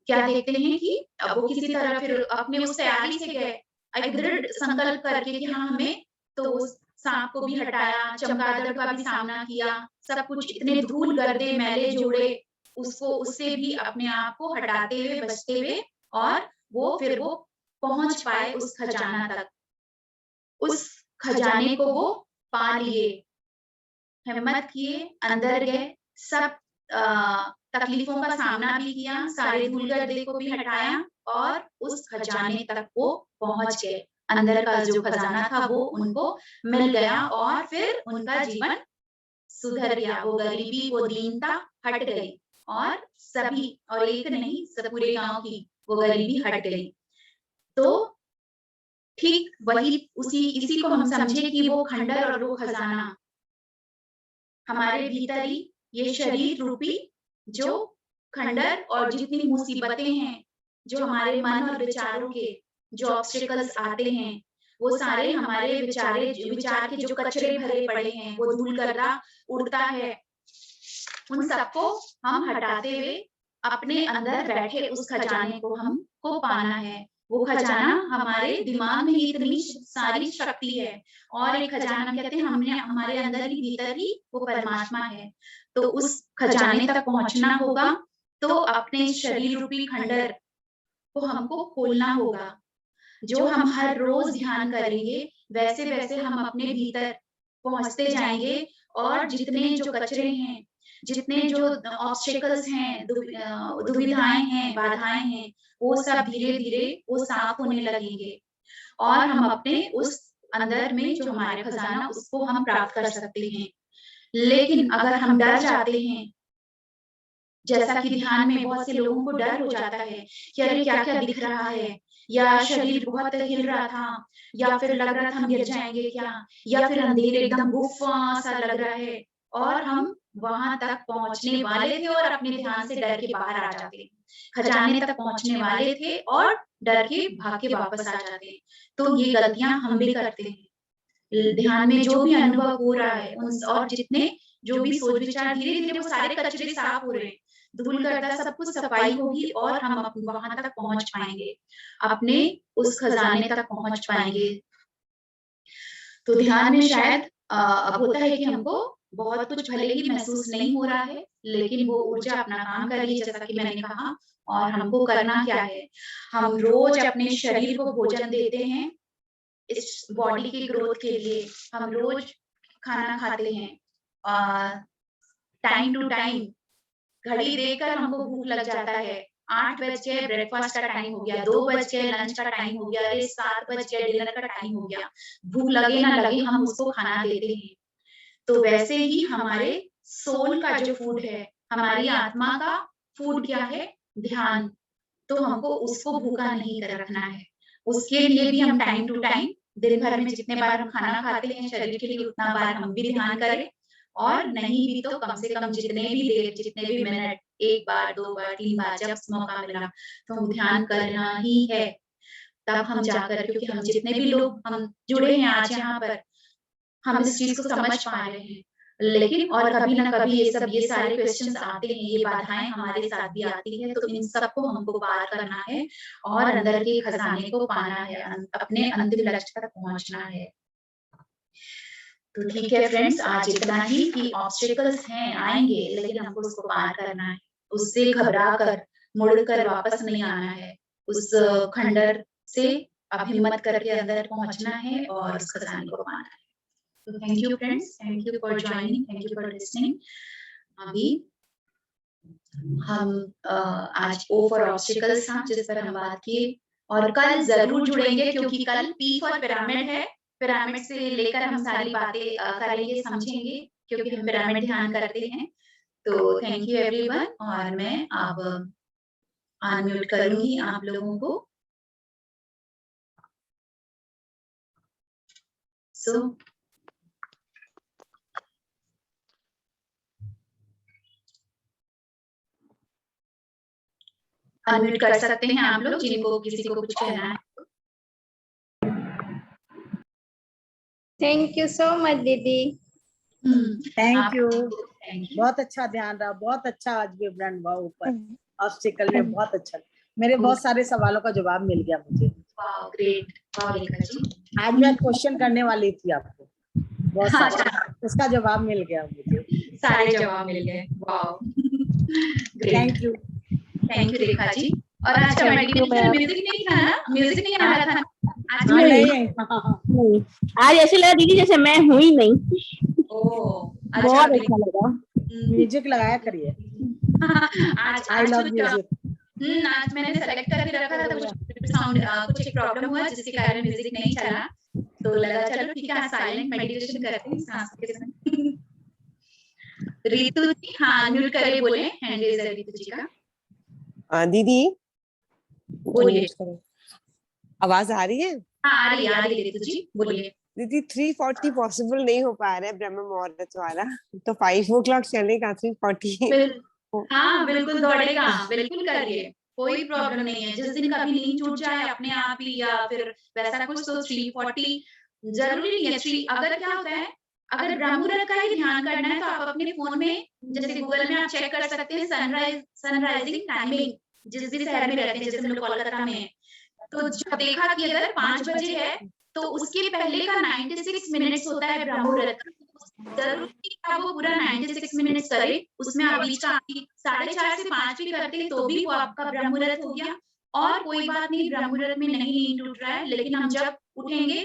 क्या देखते हैं कि वो किसी तरह फिर अपने उस तैयारी से गए, एक दृढ़ संकल्प करके कि हाँ, हमें तो उस साँप को भी हटाया, चमगादड़ का भी सामना किया, सब कुछ इतने धूल-गर्दे, मैले-जोड़े उसको उससे भी अपने आप को हटाते हुए, बचते हुए और वो पहुँच पाए उस खजाना तक। उस खजाने को वो पा लिए, हिम्मत किए, अंदर गए, सब तकलीफों का सामना भी किया, सारे धूल-गर्दे को भी हटाया और उस खजाने तक वो पहुँच गए। अंदर का जो खजाना था वो उनको मिल गया और फिर उनका जीवन सुधर गया, वो गरीबी, वो दीनता हट गई और सभी और एक नहीं, पूरे गाँव की वो गरीबी हट गई। तो ठीक वही इसी को हम समझे कि वो खंडर और वो खजाना हमारे भीतर ही ये शरीर रूपी जो खंडर और जितनी मुसीबतें हैं, जो हमारे मन और विचारों के जो ऑब्स्टेकल्स आते हैं, वो सारे हमारे विचार के जो कचरे भरे पड़े हैं, वो धूल-गर्दा उड़ता है। उन सबको हम हटाते हुए अपने अंदर बैठे उस खजाने को हमको पाना है। वो खजाना हमारे दिमाग में ही इतनी सारी शक्ति है और एक खजाना कहते हैं हमारे अंदर ही भीतर ही वो परमात्मा है। तो उस खजाने तक पहुँचना होगा, तो अपने शरीर रूपी खंडर को हमको खोलना होगा। जो हम हर रोज़ ध्यान करेंगे, वैसे-वैसे हम अपने भीतर पहुँचते जाएँगे और जितने जो कचरे हैं, जितने जो ऑब्स्टेकल्स हैं, दुविधाएँ हैं, बाधाएँ हैं, वो सब धीरे-धीरे वो साफ होने लगेंगे और हम अपने उस अंदर में जो हमारे खजाना उसको हम प्राप्त कर सकते हैं। लेकिन अगर हम डर जाते हैं, जैसा कि ध्यान में बहुत से लोगों को डर हो जाता है कि अरे क्या-क्या दिख रहा है, या शरीर बहुत हिल रहा था, या फिर लग रहा था हम गिर जाएँगे क्या, या फिर अंधेरे एकदम गुफ़ा सा लग रहा है, और हम वहाँ तक पहुँचने वाले थे और अपने ध्यान से डर के बाहर आ जाते। खजाने तक पहुँचने वाले थे और डर के भाग के वापस आ जाते। तो ये गलतियाँ हम भी करते हैं। ध्यान में जो भी अनुभव हो रहा है उन और जितने जो भी सोच विचार धीरे-धीरे वो सारे कचरे साफ हो रहे हैं। धूल गर्दा सब कुछ सफाई होगी और हम वहाँ तक पहुँच पाएँगे। अपने उस खजाने तक पहुँच पाएँगे। तो ध्यान में शायद अब होता है कि हमको बहुत कुछ भले ही महसूस नहीं हो रहा है, लेकिन वो ऊर्जा अपना काम कर रही है जैसा कि मैंने कहा। और हमको करना क्या है? हम रोज़ अपने शरीर को भोजन देते हैं, इस बॉडी की ग्रोथ के लिए। हम रोज़ खाना खाते हैं। टाइम टू टाइम घड़ी देखकर हमको भूख लग जाता है। 8 बज गए ब्रेकफ़ास्ट का टाइम हो गया, 2 बज गए लंच का टाइम हो गया, अरे 7 बज गए डिनर का टाइम हो गया। भूख लगे ना लगे हम उसको खाना देते हैं। तो वैसे ही हमारे सोल का जो फूड है, हमारी आत्मा का फूड क्या है? ध्यान। तो हमको उसको भूखा नहीं कर रखना है। उसके लिए भी हम टाइम टू टाइम दिन भर में जितने बार हम खाना खाते हैं शरीर के लिए उतना बार हम भी ध्यान करें, और नहीं भी तो कम से कम जितने भी देर, जितने भी मिनट, 1 बार, 2 बार, 3 बार जब मौका मिला, तो हम ध्यान करना ही है। तब हम जाकर, क्योंकि हम जितने भी लोग हम जुड़े हैं आज यहाँ पर, हम इस चीज़ को समझ पा रहे हैं। लेकिन और कभी ना कभी ये सारे क्वेश्चन्स आते हैं, ये बाधाएँ हमारे साथ भी आती हैं, तो इन सबको हमको पार करना है और अंदर के खजाने को पाना है, अपने अंतिम लक्ष्य तक पहुँचना है। तो ठीक है फ्रेंड्स, आज इतना ही कि ऑब्स्टेकल्स हैं, आएँगे, लेकिन हमको उसको पार करना है। उससे घबरा कर, मुड़ कर वापस नहीं आना है। उस खंडर से अब हिम्मत करके अंदर पहुँचना है और उस खजाने को पाना है। तो thank you friends, thank you for joining, thank you for listening. अभी हम आज ओ फॉर ऑब्स्टिकल्स था जिस पर हम बात किए, और कल ज़रूर जुड़ेंगे क्योंकि कल पी फॉर पिरामिड है। पिरामिड से लेकर हम सारी बातें करेंगे, समझेंगे, क्योंकि हम पिरामिड ध्यान करते हैं। तो थैंक यू एवरीवन, और मैं अब अनम्यूट करूँगी आप लोगों को। सो अनम्यूट कर सकते हैं आप लोग जिनको किसी को कुछ कहना है। थैंक यू सो मच दीदी। Thank you. Thank you. बहुत अच्छा ध्यान रहा, बहुत अच्छा आज विवरण हुआ ऊपर ऑब्स्टिकल में, बहुत अच्छा। मेरे बहुत सारे सवालों का जवाब मिल गया मुझे। Wow great, wow Rekha ji. आज मैं क्वेश्चन करने वाली थी आपको, बहुत सारा, उसका जवाब मिल गया मुझे, सारे जवाब मिल गए। Wow thank you. Thank you Rekha ji. और आज का मेडिटेशन म्यूजिक नहीं था ना? म्यूजिक नहीं आ रहा था आज? नहीं, आज ऐसे लगा दीदी जैसे मैं हूँ ही नहीं। ओह बहुत अच्छा लगा। म्यूजिक लगाया करिए। आज आई लव म्यूजिक। आज मैंने सेलेक्ट करके रखा था, कुछ साउंड कुछ एक प्रॉब्लम हुआ जिसके कारण म्यूजिक नहीं चला, तो लगा चलो ठीक है आज साइलेंट मेडिटेशन करते हैं सांस के संग। रितु जी, हाँ म्यूट करे बोले, हैंड रेज है रितु जी का। दीदी बोलिए। आवाज आ रही है? हाँ आ रही है रितु जी, बोलिए। दीदी 340 पॉसिबल नहीं हो पा रहा है ब्रह्म मुहूर्त वाला, तो 5 o'clock चलेगा 340? हाँ बिल्कुल दौड़ेगा, बिल्कुल करिए, कोई प्रॉब्लम नहीं है। जिस दिन कभी नींद टूट जाए अपने आप ही या फिर वैसा कुछ, तो 340 जरूरी नहीं है। 3 अगर क्या होता है, अगर ब्रह्म मुहूर्त का ही ध्यान करना है तो आप अपने फोन में जैसे गूगल में आप चेक कर सकते हैं सनराइजिंग टाइमिंग, जिस भी शहर में रहते हैं, जैसे हम लोग कोलकाता में है, तो जब देखा कि अगर 5 बजे है तो उसके पहले का 96 मिनट्स होता है ब्रह्म मुहूर्त। जरूरी है वो पूरा 96 मिनट्स करे, उसमें आप बीच का 4:30 से 5 भी करते हैं तो भी वो आपका ब्रह्म मुहूर्त हो गया। और कोई बात नहीं, ब्रह्म मुहूर्त में नहीं नींद टूट रहा है, लेकिन हम जब उठेंगे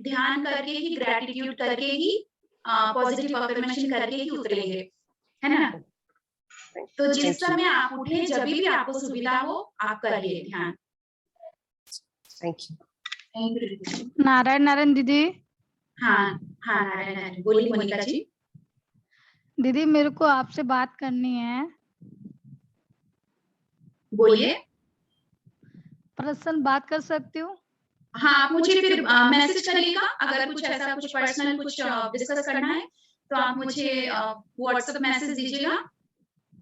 ध्यान करके ही, ग्रेटिट्यूड करके ही, पॉजिटिव अफर्मेशन करके ही उतरेंगे, है ना? तो जिस समय आप उठे, जब भी आपको सुविधा हो आप करिए ध्यान। Thank you. Thank you. Narayan Narayan दीदी। हाँ हाँ नारायण नारायण, बोलिए मोनिका जी। दीदी मेरे को आपसे बात करनी है। बोलिए। पर्सनल बात कर सकती हूँ? हाँ, आप मुझे फिर मैसेज करिएगा अगर कुछ ऐसा कुछ पर्सनल कुछ डिस्कस करना है तो आप मुझे व्हाट्सएप मैसेज दीजिएगा।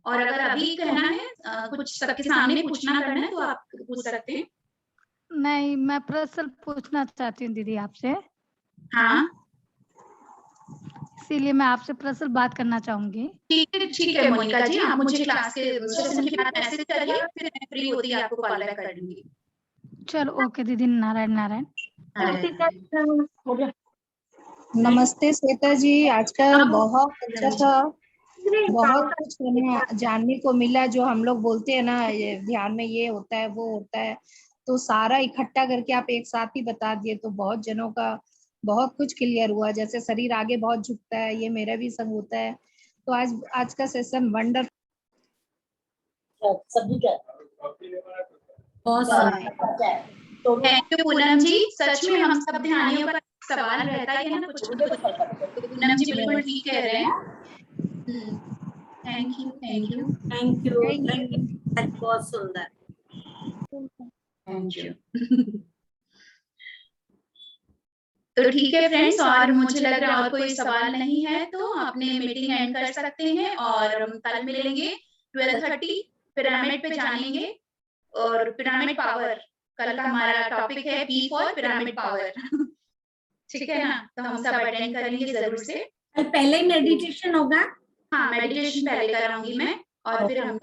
और अगर अभी कहना है कुछ सबके सामने पूछना करना है तो आप पूछ सकते हैं। नहीं, मैं पर्सनल पूछना चाहती हूँ दीदी आपसे, हाँ, इसीलिए मैं आपसे पर्सनल बात करना चाहूंगी। ठीक है मोनिका जी, आप मुझे क्लास के सेशन के बाद मैसेज करिए, फिर मैं फ्री होती है आपको कॉल बैक कर दूंगी। चलो ओके दीदी, नारायण नारायण। नमस्ते श्वेता जी, आज का बहुत अच्छा था। बहुत कुछ हमें जानने को मिला। जो हम लोग बोलते हैं ना, ये ध्यान में ये होता है वो होता है, तो सारा इकट्ठा करके आप एक साथ ही बता दिए, तो बहुत जनों का बहुत कुछ क्लियर हुआ। जैसे शरीर आगे बहुत झुकता है, ये मेरा भी संग होता है। तो आज का सेशन वंडर। सब्जी क्या बहुत थैंक यू पूनम जी, सच में हम सब ध्यानियों का सवाल रहता है ना कुछ तो पूनम जी बिल्कुल ठीक कह रहे हैं। थैंक यू बहुत सुंदर। Thank you. तो ठीक है फ्रेंड्स, और मुझे लग रहा है और कोई सवाल नहीं है तो अपने मीटिंग एंड कर सकते हैं और कल मिलेंगे 12:30 पिरामिड पे जानेंगे। और पिरामिड पावर कल का हमारा टॉपिक है, पी फॉर पिरामिड पावर। ठीक है ना, तो हम सब अटेंड करेंगे जरूर से। कल पहले ही मेडिटेशन होगा? हाँ, मेडिटेशन पहले कराऊंगी मैं और फिर हम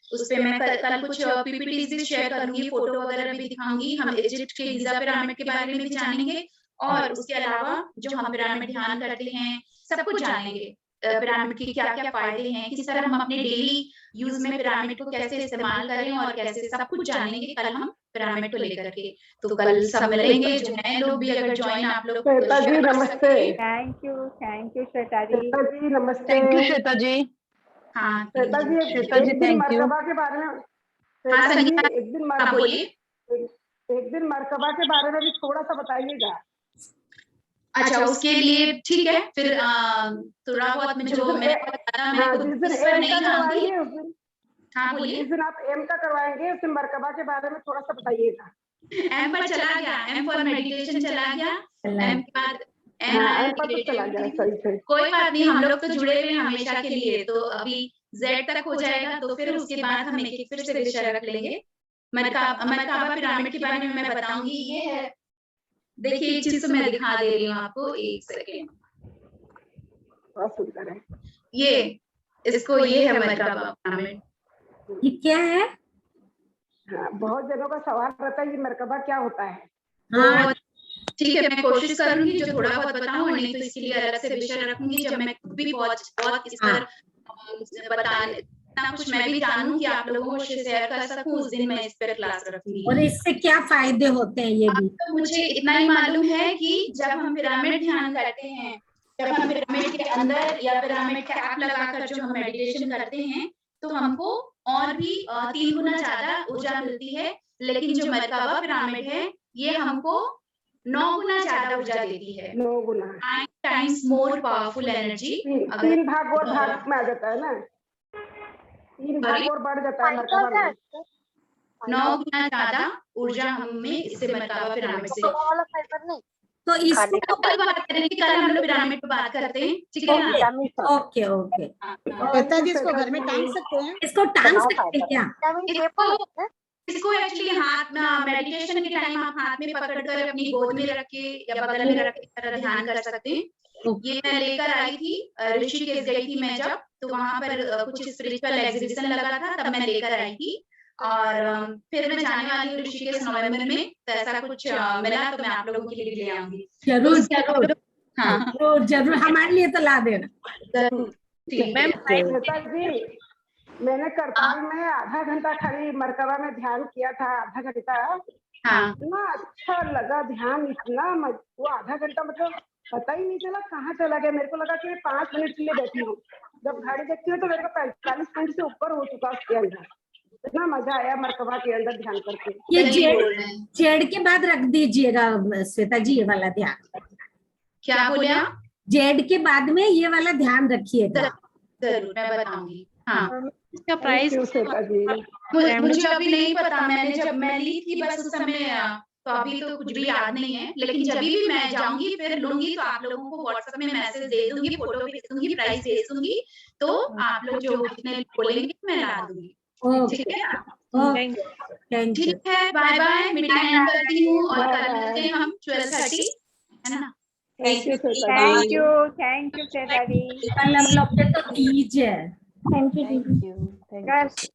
उस पे मैं कल कुछ पीपीटीज भी शेयर करूंगी, फोटो वगैरह भी दिखाऊंगी। हम इजिप्ट के गिजा पिरामिड के बारे में भी जानेंगे और उसके अलावा जो हम पिरामिड ध्यान करते हैं सब कुछ जानेंगे। पिरामिड के क्या क्या फायदे हैं, किस तरह हम अपने डेली यूज में पिरामिड को कैसे इस्तेमाल करें और कैसे सब कुछ जानेंगे कल हम पिरामिड को लेकर के। तो कल सब मिलेंगे, जो नए लोग भी अगर ज्वाइन आप लोग श्वेता जी नमस्ते। थैंक यू श्वेता जी। श्वेता जी नमस्ते। थैंक यू श्वेता जी। हाँ श्वेता जी श्वेता जी, एक दिन thank you. मरकबा के बारे में। हाँ श्वेता जी संगीता, एक दिन हाँ बोलिए। एक दिन मरकबा के बारे में भी थोड़ा सा बताइएगा। अच्छा, उसके लिए ठीक है, फिर थोड़ा बहुत मैं जो मैंने बताया मैं हाँ, खुद जिस दिन इस पर एम नहीं का जानती। करवाएंगे उस दिन, हाँ बोलिए। जिस दिन आप एम का करवाएंगे उस दिन मरकबा के बारे में थोड़ा सा बताइएगा। एम पर चला गया, एम फॉर मेडिटेशन चला गया, एम के बाद एन हाँ, आया एम पर तो चला गया, सही सही। कोई बात नहीं, हम लोग तो जुड़े हुए हैं हमेशा के लिए। तो अभी जेड तक हो जाएगा तो फिर उसके बाद हम एक फिर से विषय रख लेंगे। मरकाबा पिरामिड के बारे में मैं बताऊंगी। ये है, देखिए एक चीज तो मैं दिखा दे रही हूँ आपको, एक सेकेंड। बहुत सुंदर है ये ये है मरकाबा पिरामिड। ये क्या है? हाँ, बहुत जनों का सवाल रहता है ये मरकबा क्या होता है। हाँ ठीक है, मैं कोशिश करूंगी जो थोड़ा बहुत बताऊं, और नहीं तो इसके लिए अलग से विषय रखूंगी जब मैं खुद भी बहुत इस पर बताने इतना कुछ मैं भी जानूं कि आप लोगों को शेयर कर सकूं, उस दिन मैं इस पर क्लास रखूंगी। और इससे क्या फायदे होते हैं ये भी? तो मुझे इतना ही मालूम है कि जब हम पिरामिड ध्यान करते हैं, जब हम पिरामिड के अंदर या पिरामिड कैप लगाकर जो हम मेडिटेशन करते हैं तो हमको और भी 3 गुना ज्यादा ऊर्जा मिलती है। लेकिन जो मरकाबा पिरामिड है ये हमको 9 गुना ज्यादा ऊर्जा देती है। 9 गुना 9 टाइम्स मोर पावरफुल एनर्जी। 3 भाग और भाग में आ जाता है ना, 3 भाग और बढ़ जाता है मरकबा में। 9 गुना ज्यादा ऊर्जा हमें इससे मरकाबा पिरामिड से। तो इसको कल बात करेंगे, कल हम लोग पिरामिड पे बात करते हैं, ठीक है ना? Okay okay. श्वेता जी इसको घर में टांग सकते हैं? इसको टांग सकते हैं क्या? इसको एक्चुअली हाथ में मेडिटेशन के टाइम आप हाथ में पकड़कर अपनी गोद में रख के या बगल में रख के तरह ध्यान कर सकते हैं। ये मैं लेकर आई थी, ऋषिकेश गई थी मैं जब, तो वहां पर कुछ स्पिरिचुअल एग्जीबिशन लगा था तब मैं लेकर आई थी। और फिर मैं जाने वाली हूँ ऋषिकेश नवंबर में, तो ऐसा कुछ मिला तो मैं आप लोगों के लिए ले आऊंगी। जरूर जरूर, हाँ जरूर जरूर, हमारे लिए तो ला देना। जरूर, ठीक है। श्वेता जी मैंने करताल में आधा घंटा खाली मरकबा में ध्यान किया था, आधा घंटा। हाँ इतना अच्छा लगा ध्यान, इतना वो आधा घंटा मतलब पता ही नहीं चला कहाँ चला गया। मेरे को लगा कि 5 मिनट के लिए बैठी हूँ, जब घड़ी देखती हूँ तो मेरे को 45 मिनट से ऊपर हो चुका उसके अंदर। इतना मजा आया मरकबा के अंदर ध्यान करके। ये जेड के बाद रख दीजिएगा श्वेता जी ये वाला ध्यान। क्या बोले आप? जेड के बाद में ये वाला ध्यान रखिएगा। जरूर मैं बताऊंगी। हाँ, इसका प्राइस श्वेता जी। मुझे अभी नहीं पता, मैंने जब मैं ली थी बस उस समय, तो अभी तो कुछ भी याद नहीं है, लेकिन जब भी मैं जाऊंगी फिर लूंगी तो आप लोगों को व्हाट्सएप में मैसेज दे दूंगी, फोटो भेज दूंगी, प्राइस भेज दूंगी, तो आप लोग जो जितने बोलेंगे मैं ला दूंगी। ठीक है, ठीक है, बाय बाय, मीटिंग एंड करती हूँ और कल मिलते हैं हम 12:30, है ना? Thank you Shweta ji. Thank you Shweta ji. कल हम लोग के तो तीज है। Thank you. Thank you.